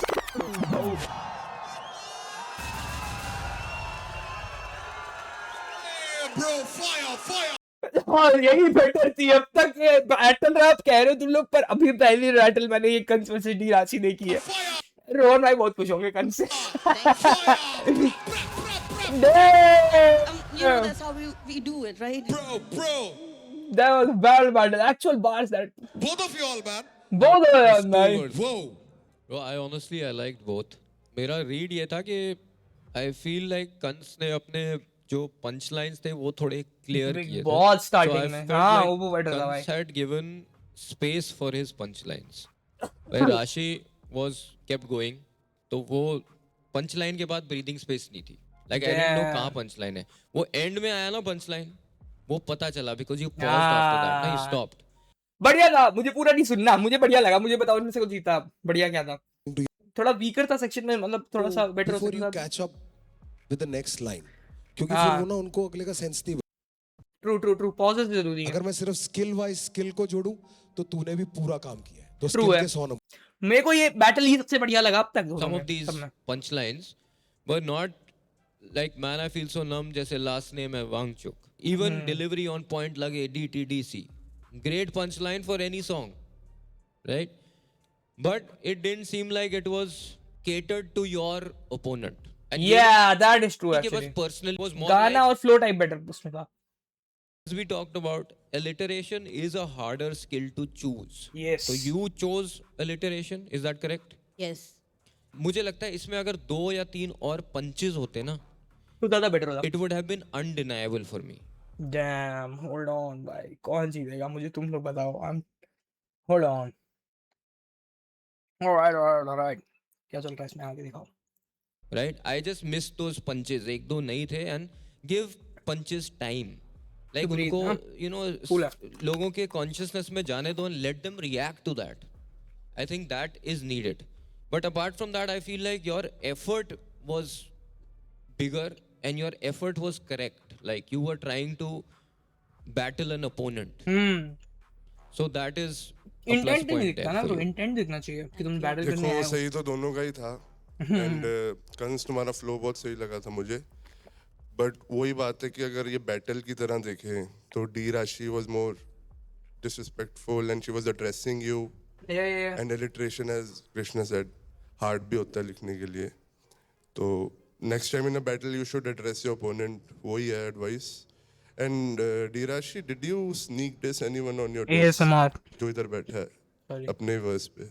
Bro, fire! और यही बेटर थी अब तक। बैटल रैप कह रहे हो तुम लोग, पर अभी पहली बैटल मैंने ये कंस वर्सेस डी राशि देखी है। रोहन भाई बहुत खुश होंगे कंस से। You know that's how we do it, right? Bro! That was bad battle. Actual bars that Both of you all, man. both of them man. Whoa! Bro, I honestly I liked both. मेरा read ये था कि I feel like Kans ने अपने जो punch lines थे वो थोड़े क्लियर Big किए थे। बहुत starting So I में। felt हाँ, like वो better था भाई। Kans had given space for his punch lines. Where Rashi was kept going, तो वो पंच लाइन के बाद ब्रीदिंग स्पेस नहीं थी। Like I didn't know कहाँ पंच लाइन है। वो एंड में आया ना पंच लाइन, वो पता चला because you paused after that, ना, he stopped. बढ़िया था, मुझे पूरा नहीं सुनना, मुझे बढ़िया लगा। मुझे बताओ इनमें से कौन जीता, बढ़िया क्या था? थोड़ा वीकर था सेक्शन में, मतलब थोड़ा सा बेटर हो Before you सकता था। catch up with the next line, क्योंकि हाँ। फिर वो ना उनको अगले का सेंस नहीं। ट्रू पॉजेस जरूरी है। अगर मैं सिर्फ स्किल वाइज स्किल को जोड़ूं तो तूने भी पूरा काम किया है, तो True स्किल है। के 100 नंबर। मेरे को ये बैटल ही सबसे बढ़िया लगा अब तक। Some of these punchlines were not like man I feel so numb जैसे last name है Wangchuck. Even delivery on point लगे DTDC. Great punchline for any song, right? But it didn't seem like it was catered to your opponent. And Yeah, that is true कि actually. बस personal was more गाना like, और flow type better उसमें था. as we talked about, alliteration is a harder skill to choose. Yes. So you chose alliteration, is that correct? Yes. मुझे लगता है इसमें अगर 2 या 3 और punches होते ना, तो ज़्यादा बेटर होता. it would have been undeniable for me. Damn, hold on भाई, कौन जीतेगा मुझे तुम लोग बताओ. Hold on. Alright. क्या चल रहा है इसमें आगे दिखाओ. Right? I just missed those punches. एक दो नहीं थे and give punches time. Like To breathe, उनको हाँ? you know Cool है. लोगों के consciousness में जाने दो and let them react to that. I think that is needed. But apart from that, I feel like your effort was bigger and your effort was correct. Like you were trying to battle an opponent. So that is a plus intent नहीं point दिखता there ना, for तो you. Intent दिखना चाहिए कि तुम battle करने देखो आए हो. सही तो दोनों का ही था एंड कंस तुम्हारा फ्लो बहुत सही लगा था मुझे बट वही बात है कि अगर ये बैटल की तरह देखें तो D Rashi was more disrespectful and she was addressing you Yeah. And alliteration as Krishna said hard भी होता है लिखने के लिए तो next time in a battle you should address your opponent वही है advice and D Rashi did you sneak this anyone on your ASMR. जो इधर बैठा है अपने वर्स पे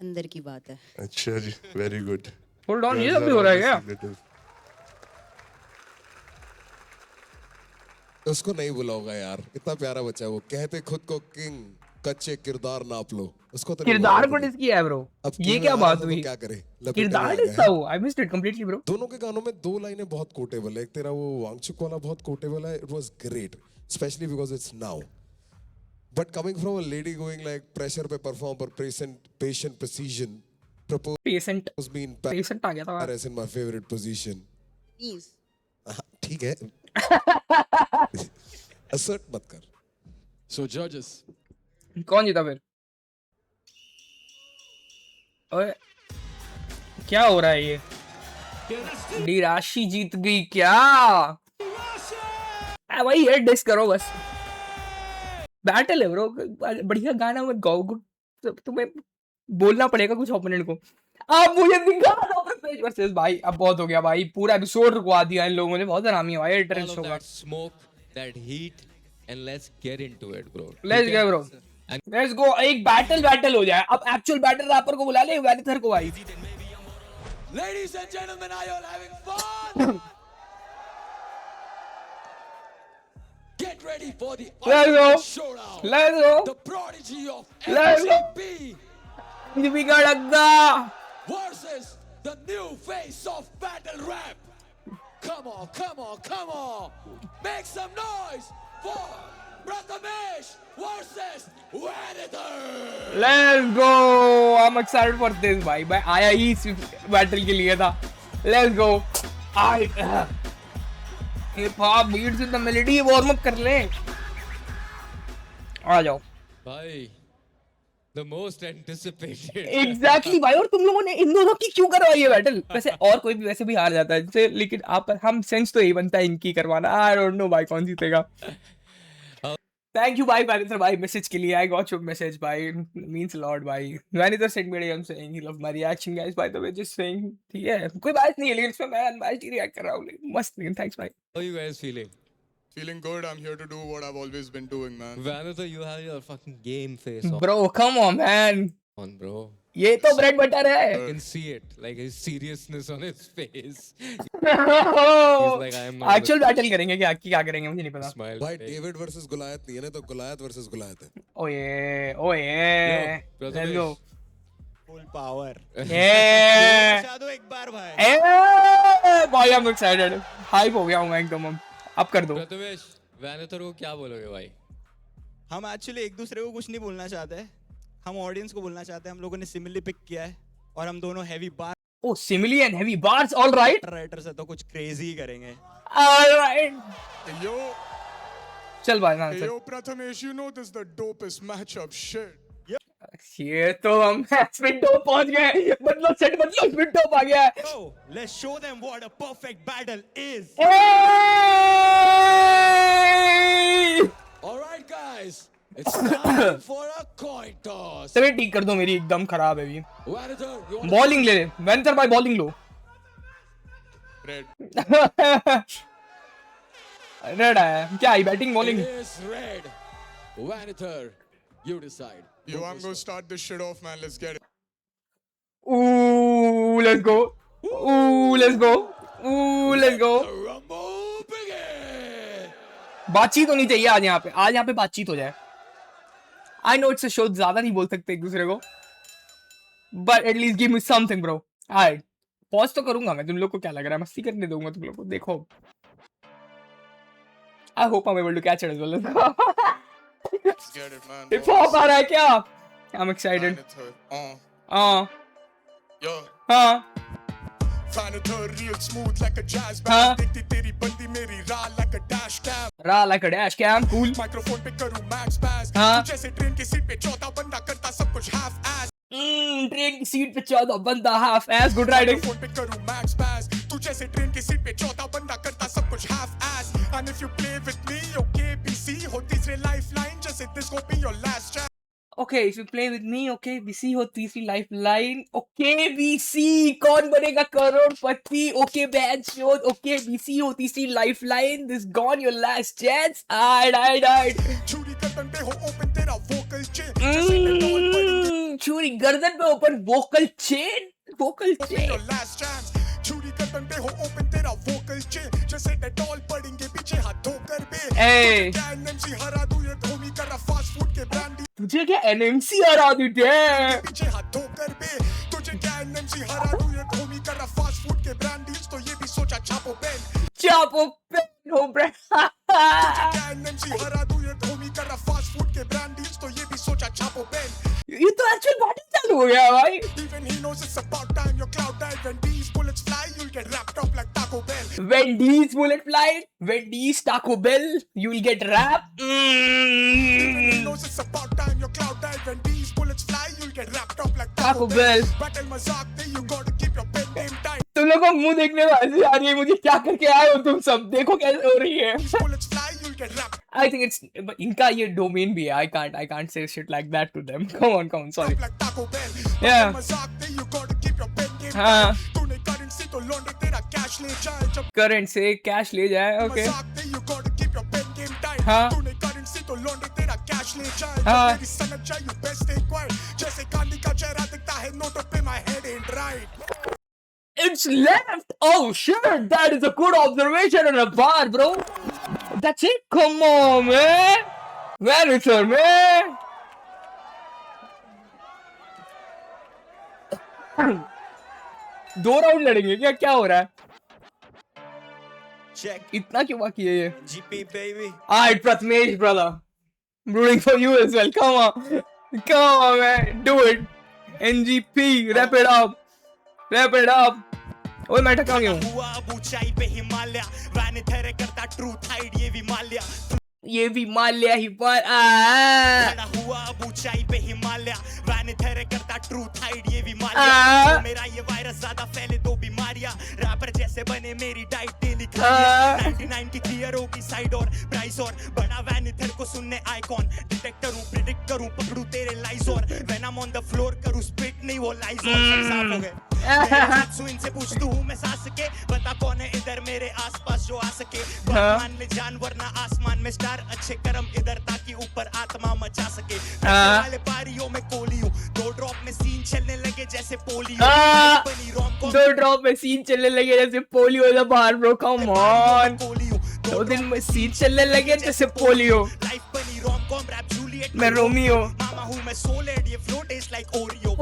अंदर की बात है. अच्छा जी वेरी गुड Hold on, ये सब भी हो रहा है क्या? उसको नहीं बुला होगा यार, इतना प्यारा बच्चा है वो. कहते खुद को किंग, कच्चे किरदार नाप लो. उसको तो नहीं बुला किरदार होगा को कभी. डिस किया है ब्रो. अब ये king क्या आ रहा बात था तो हुई? क्या करे, लपेटे किरदार में आ डिस गए. था वो. I missed it completely bro. दोनों के गानों में 2 लाइनें बहुत कोटेबल है. एक तेरा वो वांगचुक वाला बहुत कोटेबल है. It was great specially because it's now. But coming from a lady going like pressure पे परफॉर्म पर patient precision propose patient mean patient आ गया था. Paris in my favorite position. Please. ठीक है. Assert मत कर. So judges, कौन जीता फिर? ओए क्या हो रहा है ये? डी राशि जीत गई क्या? वही है, डिस करो बस. बैटल है ब्रो, बढ़िया गाना मत गाओ. तुम्हें बोलना पड़ेगा कुछ ओपोनेंट को. अब मुझे दिखा दो पेज वर्सेस भाई. अब बहुत हो गया भाई, पूरा एपिसोड रुकवा दिया इन लोगों ने. बहुत आरामी है भाई All इंटरेस्ट of होगा. that smoke, that heat, and let's get into it, bro. Let's go bro, let's go. एक बैटल हो जाए. अब एक्चुअल बैटल रैपर को बुला ले, वैनिथर को भाई. ladies and gentlemen, are you all having fun? Get ready for the Let's go. ultimate showdown. Let's go. The prodigy of Let's go. MGP Deepika Dagga versus the new face of battle rap. Come on, come on, come on. Make some noise for Prathamesh versus Vanitor. Let's go. I am excited for this भाई. मैं आया ही इस battle के लिए था. Let's go. I hip hop beats in the melody. Warm up कर ले. आ जाओ. भाई, the most anticipated. एग्जैक्टली भाई. और तुम लोगों ने इन दोनों की क्यों करवाई है बैटल? वैसे और कोई भी वैसे भी हार जाता है जैसे, लेकिन आप हम सेंस तो यही बनता है इनकी करवाना. आई डोंट नो भाई कौन जीतेगा. थैंक यू भाई वैनिथर भाई मैसेज के लिए. आई गॉट योर मैसेज भाई, मींस अ लॉट भाई. Vanator send me I am saying he love my reaction guys. By the way just saying. ठीक है, कोई बात नहीं है, लेकिन इसमें मैं अनबायस्ड ही रिएक्ट कर रहा हूं. मस्त. लेकिन थैंक्स भाई. How are you guys feeling? Feeling good. I'm here to do what I've always been doing, man. Vanitor, you have your fucking game face on. Bro come on man. On, bro. ये तो bread butter I है. can see it, like his seriousness on his face. like, I am not actual battle करेंगे क्या करेंगे मुझे नहीं पता. Smile. भाई डेविड वर्सेस गुलायत नहीं है ना, तो गुलायत वर्सेस गुलायत है. ओए Yo, let's go. Full power. ये बचा दो एक बार भाई. भाई आई एम एक्साइटेड. हाइप हो गया हूं मैं एकदम. अब कर दो. Prathamesh, Vanitor को क्या बोलोगे भाई? हम एक्चुअली एक दूसरे को कुछ नहीं बोलना चाहते. हम ऑडियंस को बोलना चाहते हैं. हम लोगों ने सिमिलली पिक किया है और हम दोनों heavy bar oh simile and heavy bars. Alright writers है तो कुछ क्रेजी ही करेंगे. ऑलराइट. Yo, चल भाई ना. Prathamesh, you know this is the dopest matchup shit. ये तो हम स्पिन टॉप पहुंच गए, मतलब सेट मतलब स्पिन टॉप आ गया है। Let's show them what a perfect battle is. All right, guys. It's time for a coin toss. चलिए ठीक कर दो, मेरी एकदम खराब है अभी। Vanator, you want बॉलिंग ले, वेंटर भाई बॉलिंग लो। रेड रेड आया क्या? I batting bowling? It is red. Vanator, you decide. Yo, I'm gonna start this shit off, man. Let's get it. Ooh, let's go. Ooh, let's go. Ooh, let's go. The rumble begin. बातचीत होनी चाहिए आज यहाँ पे, आज यहाँ पे बातचीत हो जाए। I know it's a show, ज्यादा नहीं बोल सकते एक दूसरे को, but at least give me something bro. Alright, pause तो करूंगा मैं। तुम लोग को क्या लग रहा है? मस्ती करने दूंगा तुम लोग को। देखो, I hope I am able to catch it as well. Let's get it, man. Hip hop आ रहा है क्या? I am excited. Yo. हाँ Vanator, real smooth like a jazz हाँ band. देखती तेरी बंदी मेरी raw like a dash cam. रा like a dash cam, cool. Microphone पे करूँ max pass. हाँ। तू जैसे ट्रेन की सीट पे 14 बंदा करता सब कुछ half ass. ट्रेन की सीट पे 14 बंदा half S, good riding. Microphone पे करूँ max pass. तू जैसे ट्रेन की सीट पे 14 बंदा करता सब कुछ half ass. And if you play with me, okay, BC हो तीसरे lifeline जैसे this go be your last chance. Okay, if you play with me, okay BC हो तीसरी लाइफ लाइन। ओके बीसी, कौन बनेगा करोड़पति? Okay bench show. Okay BC हो तीसरी life line, this gone your last chance. आइड छुरी गर्दन पे हो open तेरा vocal chain. जैसे पेट्रोल पड़ी छुरी गर्दन पे open vocal chain, vocal be chain. your last chance. छुरी गर्दन पे हो open तेरा vocal chain. जैसे डेटॉल पड़ेंगे पीछे हाथ धोकर बे. ए क्या NMC हरा दूं ये धोनी कर रहा fast food के brand तुझे क्या एनएमसी हरा दी? डैम, पीछे हाथ धोकर बे. तुझे क्या NMC हरा दूं ये धोनी कर रहा fast food के brand deals. तो ये भी सोचा छापो पेन. चापो पेन हो ब्रे। क्या NMC हरा दूं ये धोनी कर रहा fast food के brand deals. तो ये भी सोचा छापो पेन. ये तो एक्चुअल बैटिंग चालू हो गया भाई। Even he knows it's about time your cloud dive. When these bullets fly, you'll get wrapped up like Taco Bell. When these bullet fly, when these Taco Bell, you will get wrapped. Even he knows it's about time your cloud dive. When these bullets fly, you'll get wrapped up like Taco Bell. Battle मजाक नहीं, you gotta keep your pen name tight. तुम लोगों को मुंह देखने में हंसी आ रही है मुझे। क्या करके आए हो तुम सब? देखो कैसे हो रही है। These bullets fly, you'll get wrapped I think it's इनका ये डोमेन भी है। I can't say shit like that to them. Come on, sorry. up like Taco Bell. Yeah. Battle मजाक नहीं, you gotta keep your pen name हाँ। tight. तूने currency तो लौंडे तेरा cash ले जाए. जब करंट से कैश ले जाए। ओके मजाक नहीं, you gotta keep your pen game tight. हाँ। तूने currency तो लौंडे तेरा cash ले जाए. हाँ। जब तेरी सनक जाए, you best stay quiet. जैसे गांधी का चेहरा दिखता है नोटों पे, my head ain't right. It's left. Oh shit, that is a good observation on a bar, bro. That's it. Come on, man. Manager, man. दो राउंड लड़ेंगे क्या? क्या हो रहा है? Check. इतना क्यों बाकी है ये? GP, baby. Alright, Prathamesh, brother. I'm rooting for you as well. Come on, man. Do it. NGP, wrap it up. ओए मैं टका गया हूँ। हुआ अब ऊंचाई पे हिमालय, वैनिथर करता ट्रूथ हाइड ये भी माल्या. ये भी माल्या ही पर खड़ा हुआ अब ऊंचाई पे हिमालय, वैनिथर करता ट्रूथ हाइड ये भी माल्या. तो मेरा ये वायरस ज्यादा फैले दो बीमारियां, रैपर जैसे बने मेरी डाइट डेली खाया. 99 की क्लियर होगी साइड और प्राइस और बड़ा वैनिथर को सुनने आइकॉन. डिटेक्टर हूँ, प्रिडिक्ट करूँ, पकड़ू तेरे लाइज और when I am on the floor करूँ स्पिट नहीं वो लाइज और सब साफ हो गए. इनसे पूछतू हूँ मैं सांस के, बता कौन है इधर मेरे आसपास जो आ सके. मान ले जानवर ना आसमान में स्टार, अच्छे कर्म इधर ताकि ऊपर आत्मा मचा सके. वाले पारियों में कोली हूँ, 2 ड्रॉप में सीन चलने लगे जैसे पोलियो. बनी रोम 2 ड्रॉप में सीन चलने लगे जैसे पोलियो द बाहर ब्रो. कम ऑन, 2 दिन में सीन चलने लगे जैसे पोलियो. लाइफ बनी रोम कॉम रैप जूलियट मैं रोमियो. मामा हूँ मैं सोलेड, ये flow taste like Oreo.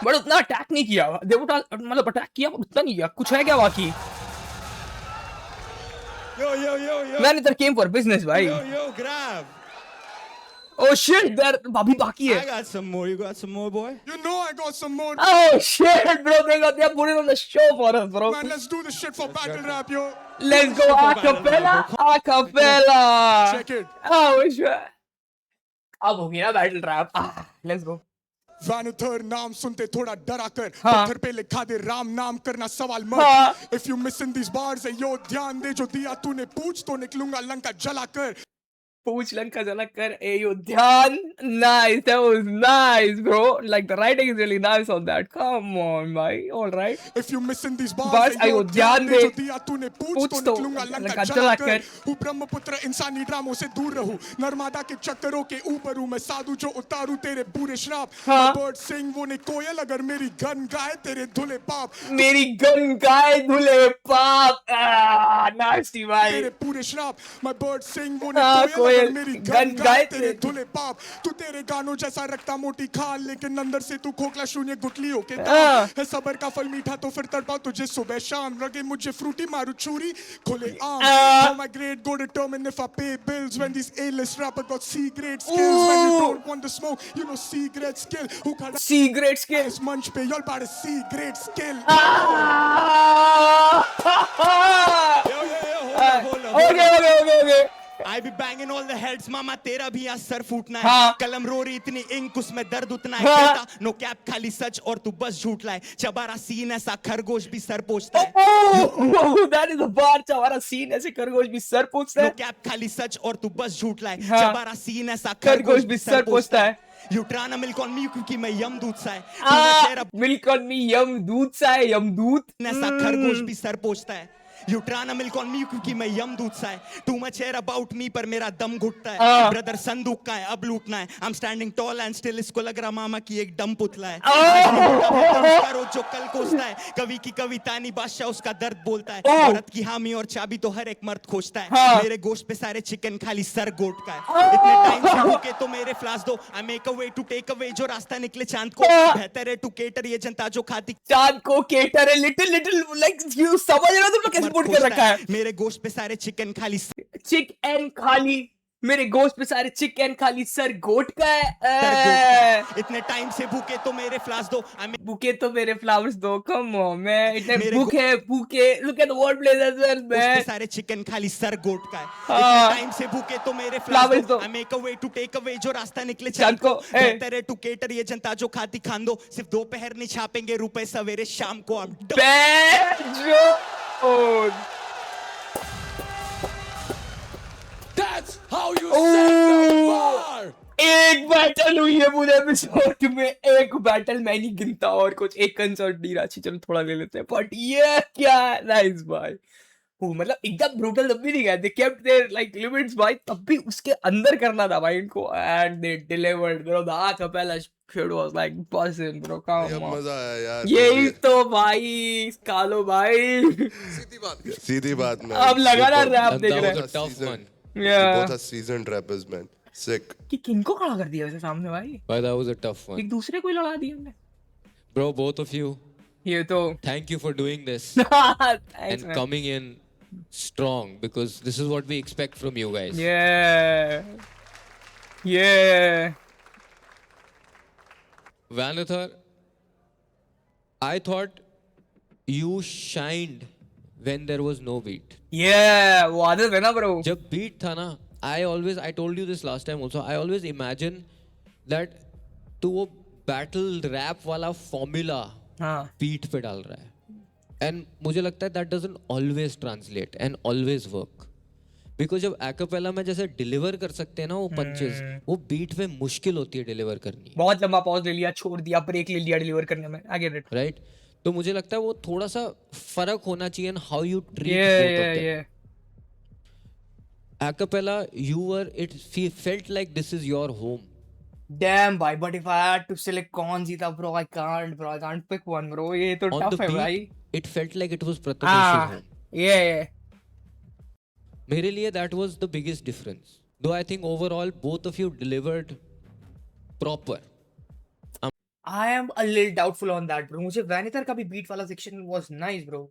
But उतना अटैक नहीं किया. देखो मतलब अटैक किया उतना नहीं किया. कुछ है क्या बाकी? Yo. Manager came for business, भाई. Yo, grab. Oh shit, there अभी बाकी है. I got some more. You got some more, boy? You know I got some more. Oh shit, bro, they put it on the show for us, bro. Man, let's do this shit for battle rap, yo. Let's go acapella. Check it. Oh shit. अब होगी ना battle rap. Let's go. Vanator नाम सुनते थोड़ा डरा कर, हाँ. पत्थर पे लिखा दे राम नाम करना सवाल हाँ. मत. If you missing these bars yo ध्यान दे जो दिया तूने पूछ तो निकलूंगा लंका जला कर. पूछ लंका झलक कर ध्यान. Nice, that was nice, bro. Like the writing is really nice on that. Come on, bhai. All right. If you missing these bars, बस ध्यान दे जो दिया तूने पूछ तो निकलूंगा लंका जला कर. हूँ ब्रह्मपुत्र इंसानी ड्रामों से दूर रहूं, नर्मदा के चक्करों के ऊपर हूँ मैं साधु जो उतारू तेरे पूरे श्राप. बर्ड सिंग वो ने कोयल अगर मेरी गन गाए तेरे धुले पाप. मेरी गन गाए धुले पाप. नास्टी भाई. तेरे पूरे श्राप. My bird sing वो ने कोयल मेरी गन गाए तेरे धुले पाप. तू तेरे गानों जैसा रखता मोटी खाल लेकिन अंदर से तू खोखला शून्य गुटलियों के दाम है. सबर का फल मीठा तो फिर तड़पाओ तुझे सुबह शाम. रगे मुझे फ्रूटी मारू छुरी खोले आम. How my grade go determine if I pay bills when these A-list rapper got C-grade skills. When you don't want the smoke you know C-grade skill. Who खड़ा C-grade skill इस मंच पे y'all about a C-grade skill. Okay. I be banging all the heads, मामा तेरा भी यहाँ sir फूटना है. हाँ. कलम रो रही इतनी इंक उसमें दर्द उतना है. कहता नो कैप खाली सच और तू बस झूठ लाए. चबारा सीन ऐसा खरगोश भी सर पोछता है. That is a bar. चबारा सीन ऐसे खरगोश भी सर पोछता है. नो कैप खाली सच और तू बस झूठ लाए. हाँ. चबारा सीन ऐसा खरगोश भी सर पोछता है. You trying to milk on me क्योंकि मैं यमदूत सा है. मिल्क ऑन मी यमदूत सा है. यमदूत ऐसा खरगोश भी सर पोछता है. You trying to milk on me क्योंकि मैं यमदूत सा है. Too much air about me पर मेरा दम घुटता है. ब्रदर संदूक का है अब लूटना है. I'm standing tall and still इसको लग रहा मामा की एक डम पुतला है. रोज जो कल कोसता है. कवि की कविता नहीं बादशाह उसका दर्द बोलता है. औरत की हामी और चाबी तो हर एक मर्द खोजता है. मेरे गोश्त पे सारे चिकन खाली सर गोट का है. इतने टाइम से भूखे तो मेरे फ्लास दो. I make a way to take away जो रास्ता निकले चांद को. बेहतर है to cater ये जनता जो खाती चांद को केटर है. लिटिल like you समझ रहे हो तुम लोग कैसे पुट कर रखा है. मेरे गोश्त पे सारे चिकन खाली चिकन खाली. मेरे गोश्त पे सारे चिकन खाली सर गोट का है. इतने टाइम से भूखे तो मेरे फ्लावर्स दो. भूखे तो मेरे फ्लावर्स दो. कम ऑन मैं इतने भूखे look at the word plays as well man. सारे चिकन खाली सर गोट का है. इतने टाइम से भूखे तो मेरे फ्लावर्स दो. I make a way to take away जो रास्ता निकले चांद को. बेहतर है to cater ये जनता जो खाती खान दो. सिर्फ दोपहर नहीं छापेंगे रुपए सवेरे शाम को. That's how you set the bar. एक बैटल हुई है पूरे एपिसोड में. एक बैटल मैं नहीं गिनता और कुछ एक कंसर्ट दी राशि चलो थोड़ा ले लेते हैं. बट ये क्या नाइस भाई. मतलब एकदम ब्रूटल तब भी नहीं गया. They kept there like limits भाई. तब भी उसके अंदर करना था भाई इनको. And they delivered bro. The acapella shit was like buzzing bro. Come on. मजा आया यार. यही तो भाई कालो भाई. सीधी बात में. अब लगा ना रैप देख रहे हैं. Tough one. Both are seasoned rappers man. Sick. कि किनको खड़ा कर दिया वैसे सामने भाई. But that was a tough one. एक दूसरे को ही लड़ा दिया हमने. Bro, both of you. ये तो. Thank you for doing this. Thanks, and man. coming in strong because this is what we expect from you guys. Yeah. Vanathar, I thought you shined when there was no beat. Yeah, वो आदत है ना bro. जब beat था ना, I told you this last time also, I always imagine that तू वो battle rap वाला formula beat पे डाल रहा है. And मुझे लगता है that doesn't always translate and always work. Because जब acapella में जैसे deliver कर सकते हैं ना वो punches, वो beat पे मुश्किल होती है deliver करनी. बहुत लंबा pause ले लिया, छोड़ दिया, break ले लिया deliver करने में. I get it. Right? तो मुझे लगता है वो थोड़ा सा फर्क होना चाहिए in how you treat both of them. Acapella, it felt like this is your home. Damn भाई, but if I had to select कौन सी था bro, I can't pick one bro. ये तो tough है भाई. It felt like it was Prathamesh's home. Yeah. मेरे लिए that was the biggest difference. Though I think overall both of you delivered proper. I am a little doubtful on that bro. मुझे वैनिथर का भी beat वाला section was nice bro.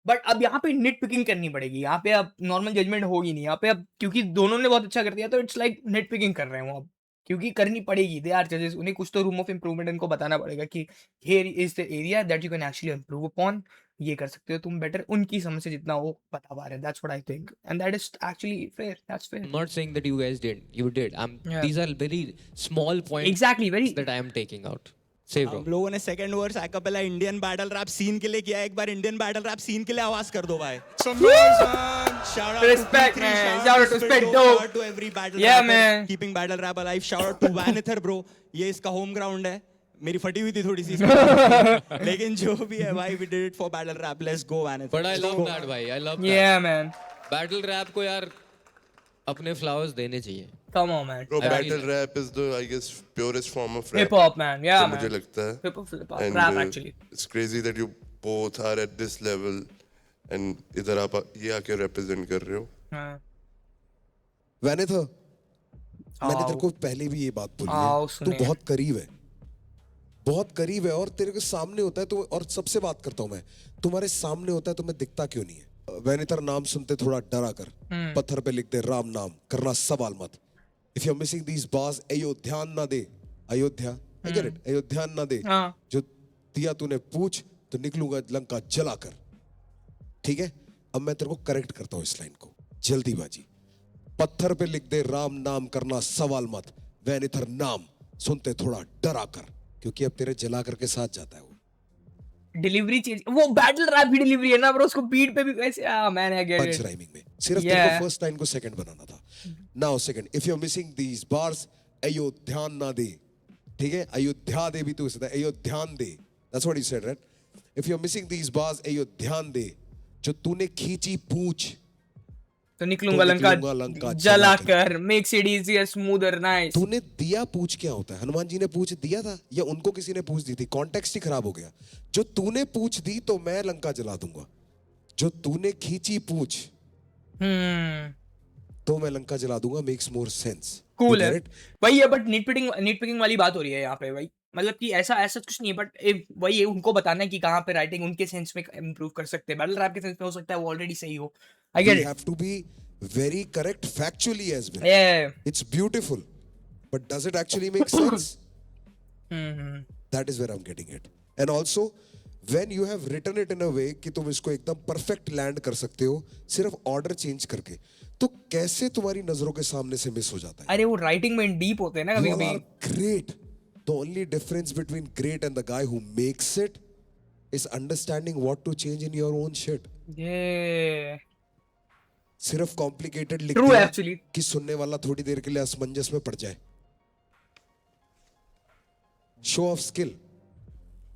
But अब यहाँ पे nit picking करनी पड़ेगी. यहाँ पे अब normal judgment होगी नहीं. यहाँ पे अब क्योंकि दोनों ने बहुत अच्छा कर दिया तो it's like nit picking कर रहे हैं वो अब. क्योंकि करनी पड़ेगी. They are judges. उन्हें कुछ तो room of improvement इनको बताना पड़ेगा कि here is the area that you can actually improve upon. ये कर सकते हो तुम बेटर उनकी समझ से जितना वो बता पा रहे हैं. That's what I think and that is actually fair. That's fair. I'm not saying that you guys did. You did. Yeah. These are very small points Exactly, very. that I am taking out. Say, bro. हम लोगों ने second verse acapella Indian battle rap scene के लिए किया. एक बार Indian battle rap scene के लिए आवाज कर दो भाई. Some noise, man. Shout out Respect, to P3, man. shout Shout out out to to Spit Spit Dope. Shout out to every battle Yeah, rapper man. keeping battle rap alive. Shout out to Vanither bro. ये इसका home ground है. मेरी फटी हुई थी थोड़ी सी इसमें. लेकिन जो भी है भाई, we did it for battle rap. Let's go Vanither. But I love that, भाई. I love that. Yeah, man. Battle rap को यार अपने flowers देने चाहिए. Come on, man. Bro, I battle feel- rap is the, I guess, purest form of rap. Hip hop, man. Yeah, जो man. मुझे लगता है. Hip hop, And, rap actually. It's crazy that you both are at this level and इधर आप ये आके represent कर रहे हो. हाँ. वैनेथर, मैंने आओ. तेरे को पहले भी ये बात बोली आओ, है. तू सुनिए. बहुत करीब है, बहुत करीब है और तेरे के सामने होता है तो. और सबसे बात करता हूं मैं, तुम्हारे सामने होता है तो मैं दिखता क्यों नहीं है. वैनेथर नाम सुनते थोड़ा डरा कर. पत्थर पे लिख दे राम नाम, करना सवाल मत. If you are missing these bars, अयो ध्यान ना दे. Ayodhya, I get it. अयो ध्यान ना दे. हाँ. जो दिया तूने पूछ तो निकलूंगा लंका जला कर. ठीक है, अब मैं तेरे को करेक्ट करता हूं इस लाइन को. जल्दीबाजी. पत्थर पे लिख दे राम नाम, करना सवाल मत. वैनेथर नाम सुनते थोड़ा डरा कर, क्योंकि अब तेरे जला करके साथ जाता है वो. Delivery change. वो बैटल रैप भी डिलीवरी है ना ब्रो. उसको बीट पे भी वैसे man I get punch it. Rhyming में सिर्फ तेरे Yeah. को फर्स्ट लाइन को सेकंड बनाना था. Now second. If you are missing these bars, अयो ध्यान ना दे. ठीक है, अयोध्या दे भी तू कहता है, अयो ध्यान दे. That's what you said, right? If you are missing these bars, अयो ध्यान दे. जो तूने खींची पूछ तो निकलूंगा लंका लंका जलाकर. Makes it easier, smoother, nice. तूने दिया पूछ क्या होता है? हनुमान जी ने पूछ दिया था या उनको किसी ने पूछ दी थी? कॉन्टेक्स्ट ही खराब हो गया. जो तूने पूछ दी तो मैं लंका जला दूंगा. जो तूने खींची पूछ तो मैं लंका जला दूंगा. Makes more sense. कूल है वही है. बट नीट पिकिंग वाली बात हो रही है यहाँ पे भाई. मतलब कि ऐसा ऐसा कुछ नहीं है. बट वही है, उनको बताना है कि कहाँ पे राइटिंग उनके सेंस में इम्प्रूव कर सकते हैं. बैटल रैप के सेंस में हो सकता है वो ऑलरेडी सही हो. I get We it. have to be very correct factually as well. Yeah. It's beautiful. But does it actually make sense? That is where I'm getting it. And also, when you have written it in a way कि तुम इसको एकदम perfect land कर सकते हो सिर्फ order change करके, तो कैसे तुम्हारी नजरों के सामने से मिस हो जाता है? अरे वो राइटिंग में डीप होते हैं ना कभी You कभी. are great. The only difference between great and the guy who makes it is understanding what to change in your own shit. Yeah. सिर्फ कॉम्प्लिकेटेड लिख True दिया actually. कि सुनने वाला थोड़ी देर के लिए असमंजस में पड़ जाए. शो ऑफ स्किल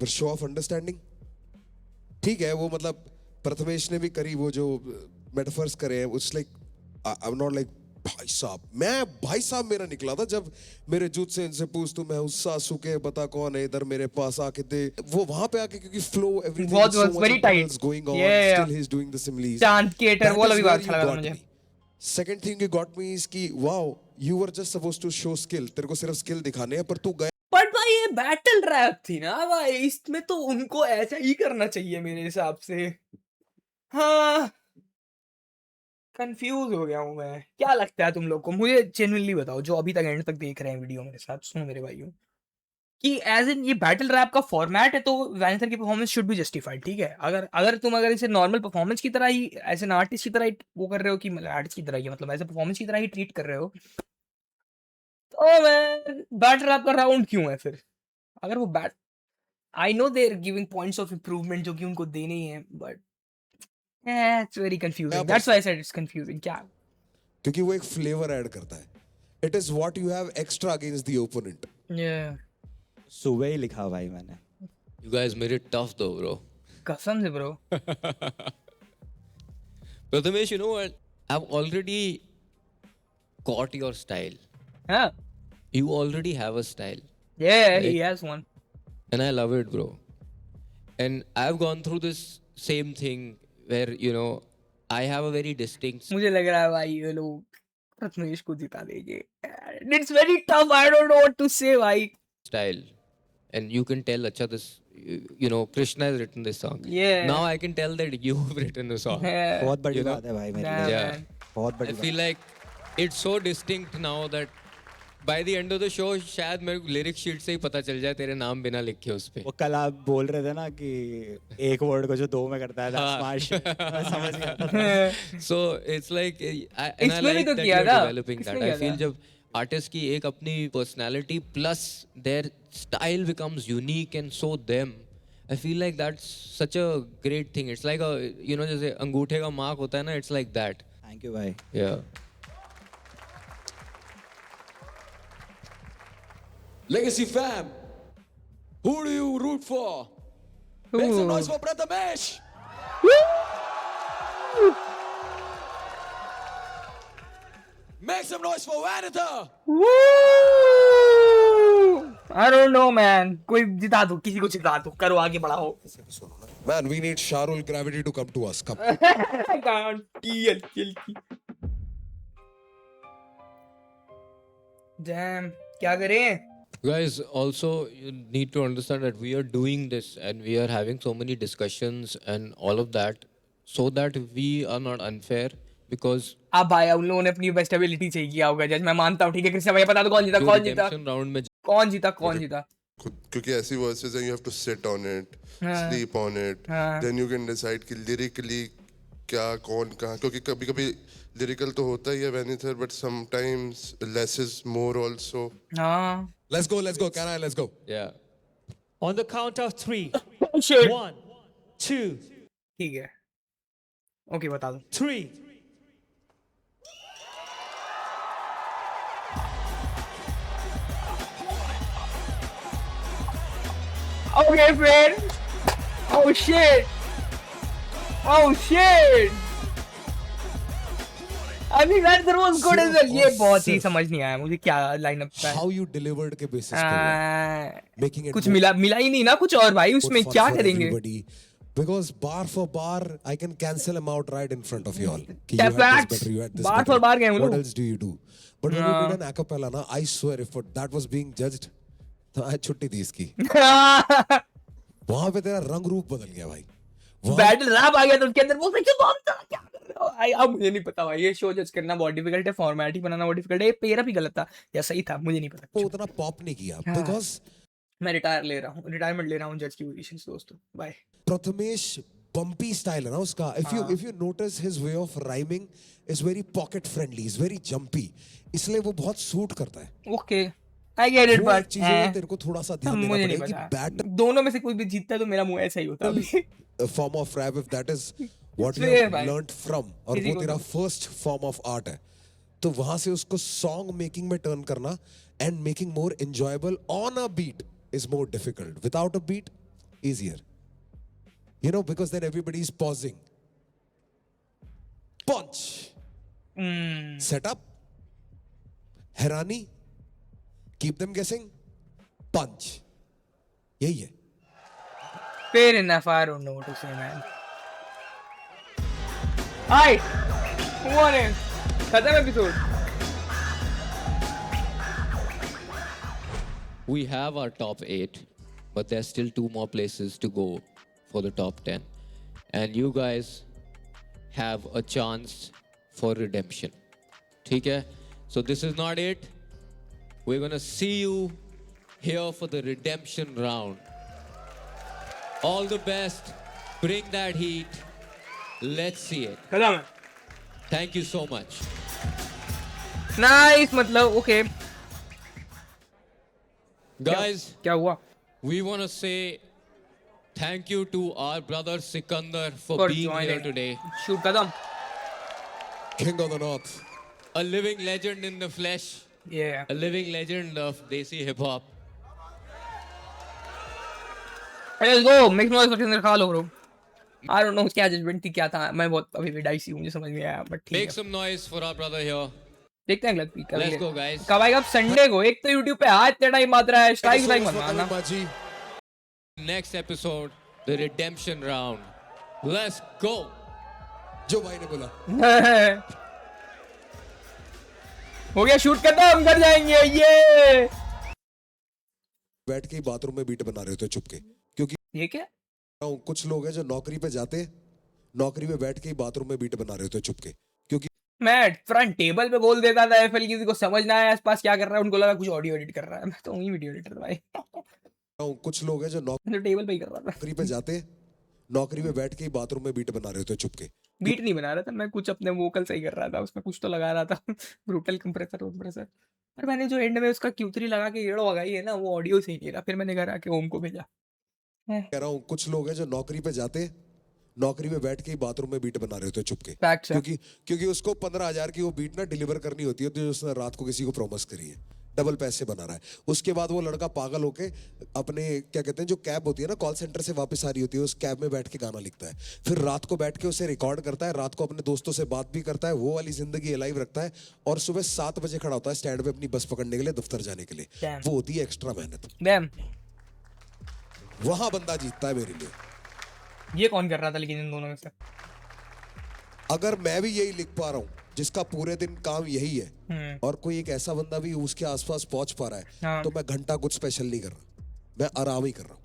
पर शो ऑफ अंडरस्टैंडिंग. ठीक है, वो मतलब प्रथमेश ने भी करी वो जो मेटाफर्स करे हैं. उस like I am not like भाई साहब मेरा निकला था जब मेरे जूत से इनसे पूछ तू मैं उस सासू के बता कौन है इधर मेरे पास आके दे. वो वहां पे आके क्योंकि flow everything was very tight. going on. Yeah. Still he's doing the similes. चांद केटर That वो is भी where बात you अच्छा लगा got मुझे. me. Second thing you got me is कि wow, you were just supposed to show skill. तेरे को सिर्फ स्किल दिखाने हैं पर तू गया. बट भाई ये बैटल रैप थी ना भाई. इसमें तो उनको ऐसा ही करना चाहिए मेरे हिसाब से. हाँ, कंफ्यूज हो गया हूँ मैं. क्या लगता है तुम लोग को? मुझे जेन्युइनली बताओ जो अभी तक एंड तक देख रहे हैं वीडियो मेरे साथ. सुनो मेरे भाइयों कि एज इन ये बैटल रैप का फॉर्मेट है तो वैनेथर की परफॉर्मेंस शुड बी जस्टिफाइड. ठीक है, अगर इसे नॉर्मल परफॉर्मेंस की तरह ही एज एन आर्टिस्ट की तरह ही वो कर रहे हो कि आर्टिस्ट की तरह ही मतलब एज ए परफॉर्मेंस की तरह ही ट्रीट कर रहे हो तो मैं बैटल रैप का राउंड क्यों है फिर? अगर वो but I know they are giving points of improvement जो कि उनको देने ही हैं but it's very confusing. That's why I said it's confusing. क्या? क्योंकि वो एक फ्लेवर ऐड करता है. It is what you have extra against the opponent. या सुबह ही लिखा भाई मैंने. You guys made it tough though, bro. कसम से bro. Prathamesh, you know what? I've already caught your style. हाँ. You already have a style. Yeah, Right. he has one. And I love it, bro. And I've gone through this same thing where, you know, I have a very distinct मुझे लग रहा है भाई ये लोग प्रथमेश को जिता देंगे. It's very tough. I don't know what to say भाई. style. And you can tell, acha, this, you know, Krishna has written this song. Yeah. Now I can tell that you've written a song. Yeah. बहुत बड़ी You know? बात है भाई मेरे Damn, लिए. Yeah. man. बहुत I बड़ी feel like it's so distinct now that by the end of the show शायद मेरे को लिरिक शीट से ही पता चल जाए तेरे नाम बिना लिखे उस पे। वो कल आप बोल रहे थे ना कि एक वर्ड को जो दो में करता है that's हाँ। smart shit. मैं समझ गया। So it's like and I इसमें भी like तो that किया you're था। developing किसने that. किया I feel था? जब आर्टिस्ट की एक अपनी personality plus there style becomes unique and so them, I feel like that's such a great thing. It's like you know जैसे अंगूठे का मार्क होता है ना, it's like that. Thank you भाई. या Legacy fam, who do you root for? Make some noise for Brother Mesh. Make some noise for Vanita. I don't know man. कोई जिता दो, किसी को जिता दो, करो आगे बढ़ाओ. Man, we need Sharul Gravity to come to us. Come. I can't kill. Damn, क्या करें? guys, also you need to understand that we are doing this and we are having so many discussions and all of that so that we are not unfair because अब भाई उन लोगों ने अपनी best ability चाहिए किया होगा जज, मैं मानता हूँ. ठीक है कृष्णा भैया, बता दो कौन जीता. जो redemption round में कौन जीता. क्योंकि ऐसी वर्सेस हैं, you have to sit on it, sleep on it, then you can decide कि lyrically क्या कौन कहाँ, क्योंकि कभी-कभी lyrical तो होता ही है Vanitha, but sometimes less is more also. हाँ. Let's go. Can I? Let's go. yeah. On the count of 3. Shit. 1, 2, ठीक है. ओके बता दो. 3. Okay, friend. Oh shit. I mean that was good as well. ये बहुत ही समझ नहीं आया मुझे क्या लाइनअप था. How you delivered के basis पे. Making it कुछ more मिला ही नहीं ना कुछ और भाई उसमें fun क्या for करेंगे. everybody. Because bar for bar, I can cancel him out right in front of you all. कि Yeah, you had this facts. better, you had this Bar better. for bar गए हम What लोग. else do you do? But when you did an acapella, na, I swear if that was being judged, तो आज छुट्टी थी इसकी. वहाँ पे तेरा रंग रूप बदल गया भाई. बैटल रैप आ गया तो उसके अंदर वो क्यों बॉम्ब था, क्या कर रहे हो. अब मुझे नहीं पता भाई, ये शो जज करना बहुत डिफिकल्ट है, फॉर्मेट ही बनाना बहुत डिफिकल्ट है. ये पेरा भी गलत था या सही था मुझे नहीं पता. वो उतना पॉप नहीं किया because मैं रिटायरमेंट ले रहा हूँ जज की पोजीशन से दोस्तों. बाय. प्रथमेश bumpy style है ना उसका. If you notice his way of rhyming is very pocket friendly, is very jumpy. इसलिए वो बहुत सूट करता है. Okay I get it, but चीजें में तेरे को थोड़ा सा ध्यान देना मुझे नहीं पड़ेगा कि पता. बैटर दोनों में से कोई भी जीतता है तो मेरा मुंह ऐसा ही होता है. form of rap, if that is what you fair, have भाई. learnt from, और किसी वो को तेरा तो. first form of art है, तो वहां से उसको song making में turn करना and making more enjoyable on a beat is more difficult. Without a beat, easier. You know, because then everybody is pausing. Punch. Set up. हैरानी. Keep them guessing. Punch. यही है. Fair enough, I don't know what to say, man. Alright, move on in. खत्म episode. We have our top 8, but there's still 2 more places to go for the top 10. And you guys have a chance for redemption. ठीक है? So this is not it. We're gonna see you here for the redemption round. All the best. Bring that heat. Let's see it. खत्म है. Thank you so much. Nice, मतलब okay. Guys, क्या हुआ? we want to say thank you to our brother Sikandar for being here today. Shoot खत्म. King of the North. A living legend in the flesh. Yeah. A living legend of Desi hip hop. Let's go. Make noise for खा लो bro. I don't know क्या judgement थी क्या था, मैं बहुत अभी भी डाइसी हूँ, मुझे समझ नहीं आया, बट ठीक Make है. some noise for our brother here. देखते हैं अगला वीक. Let's go, guys. कब आएगा संडे को? एक तो YouTube पे आज इतना टाइम आता रहा है, स्ट्राइक मत मारना. Next episode, the redemption round. Let's go. जो भाई ने बोला. हो गया शूट खत्म, हम घर जाएंगे. ये बैठ के बाथरूम में बीट बना रहे होते चुपके, क्योंकि ये क्या? कुछ लोग हैं जो नौकरी पे जाते, नौकरी पे बैठ के बाथरूम में बीट बना रहे होते चुपके, क्योंकि मैं फ्रंट टेबल पे बोल देता था एफएल, किसी को समझ ना आया आसपास क्या कर रहा है, उनको लगा कुछ ऑडियो एडिट कर रहा है। मैं तो वही वीडियो एडिटर भाई। कुछ लोग हैं जो तो टेबल पे ही कर रहा था। नौकरी पे जाते हैं, नौकरी पे बैठ के ही बाथरूम में बीट बना रहे होते हैं चुपके। बीट नहीं बना रहा था मैं, कुछ अपने वोकल सही कर रहा था, उसमें कुछ तो लगा रहा था। ब्रूटल कंप्रेसर वम्प्रेसर। पर मैंने जो एंड में उसका Q3 लगा के एड़ो लगाई है ना, वो ऑडियो सही नहीं रहा। फिर मैंने घर आके ओम को भेजा। कह रहा हूँ कुछ लोग हैं जो नौकरी पे जाते हैं, नौकरी में बैठ के ही बाथरूम में बीट बना रहे होते हैं चुपके। Facts है। क्योंकि उसको 15,000 की वो बीट ना डिलीवर करनी होती है, तो उसने रात को किसी को प्रॉमिस करी है, डबल पैसे बना रहा है। उसके बाद वो लड़का पागल होके अपने क्या कहते हैं जो कैब होती है ना कॉल सेंटर से वापस आ रही होती है, उस कैब में बैठ के गाना लिखता है, फिर रात को बैठ के उसे रिकॉर्ड करता है, रात को अपने दोस्तों से बात भी करता है, वो वाली जिंदगी लाइव रखता है, और सुबह 7 बजे खड़ा होता है स्टैंड पे अपनी बस पकड़ने के लिए, दफ्तर जाने के लिए। Damn. वो होती है एक्स्ट्रा मेहनत। Damn. वहां बंदा जीतता है मेरे लिए। ये कौन कर रहा था लेकिन इन दोनों में से? अगर मैं भी यही लिख पा रहा हूँ जिसका पूरे दिन काम यही है, और कोई एक ऐसा बंदा भी उसके आसपास पहुंच पा रहा है, हाँ। तो मैं घंटा कुछ स्पेशल नहीं कर रहा, मैं आराम ही कर रहा हूँ।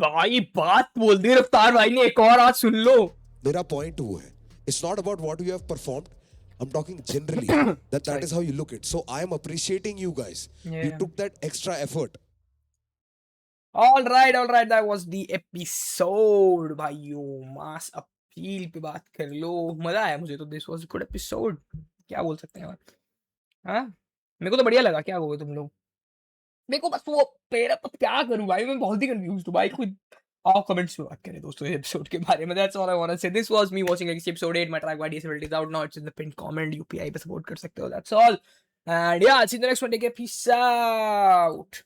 भाई बात बोल दी रफ्तार भाई ने, एक और आज सुन लो। मेरा पॉइंट वो है, it's not about what you have performed, I am talking generally, that is how you look it, so I am appreciating you guys, you took that extra effort. All right, that was the episode भाइयों। Mass appeal पे बात कर लो, मजा आया मुझे तो। This was good episode, क्या बोल सकते हैं। हाँ मेरे को तो बढ़िया लगा। क्या कहोगे तुम लोग? मेरे को बस वो मेरा क्या करूं भाई, मैं बहुत ही कंफ्यूज हूं भाई खुद। आओ कमेंट्स में बात करें दोस्तों एपिसोड के बारे में। That's all I want to say. This was me watching episode 8. My track by disability is out now. It's in the pinned comment. UPI पे support कर सकते हो। That's all. And yeah, see you in the next one. Take care. Peace out.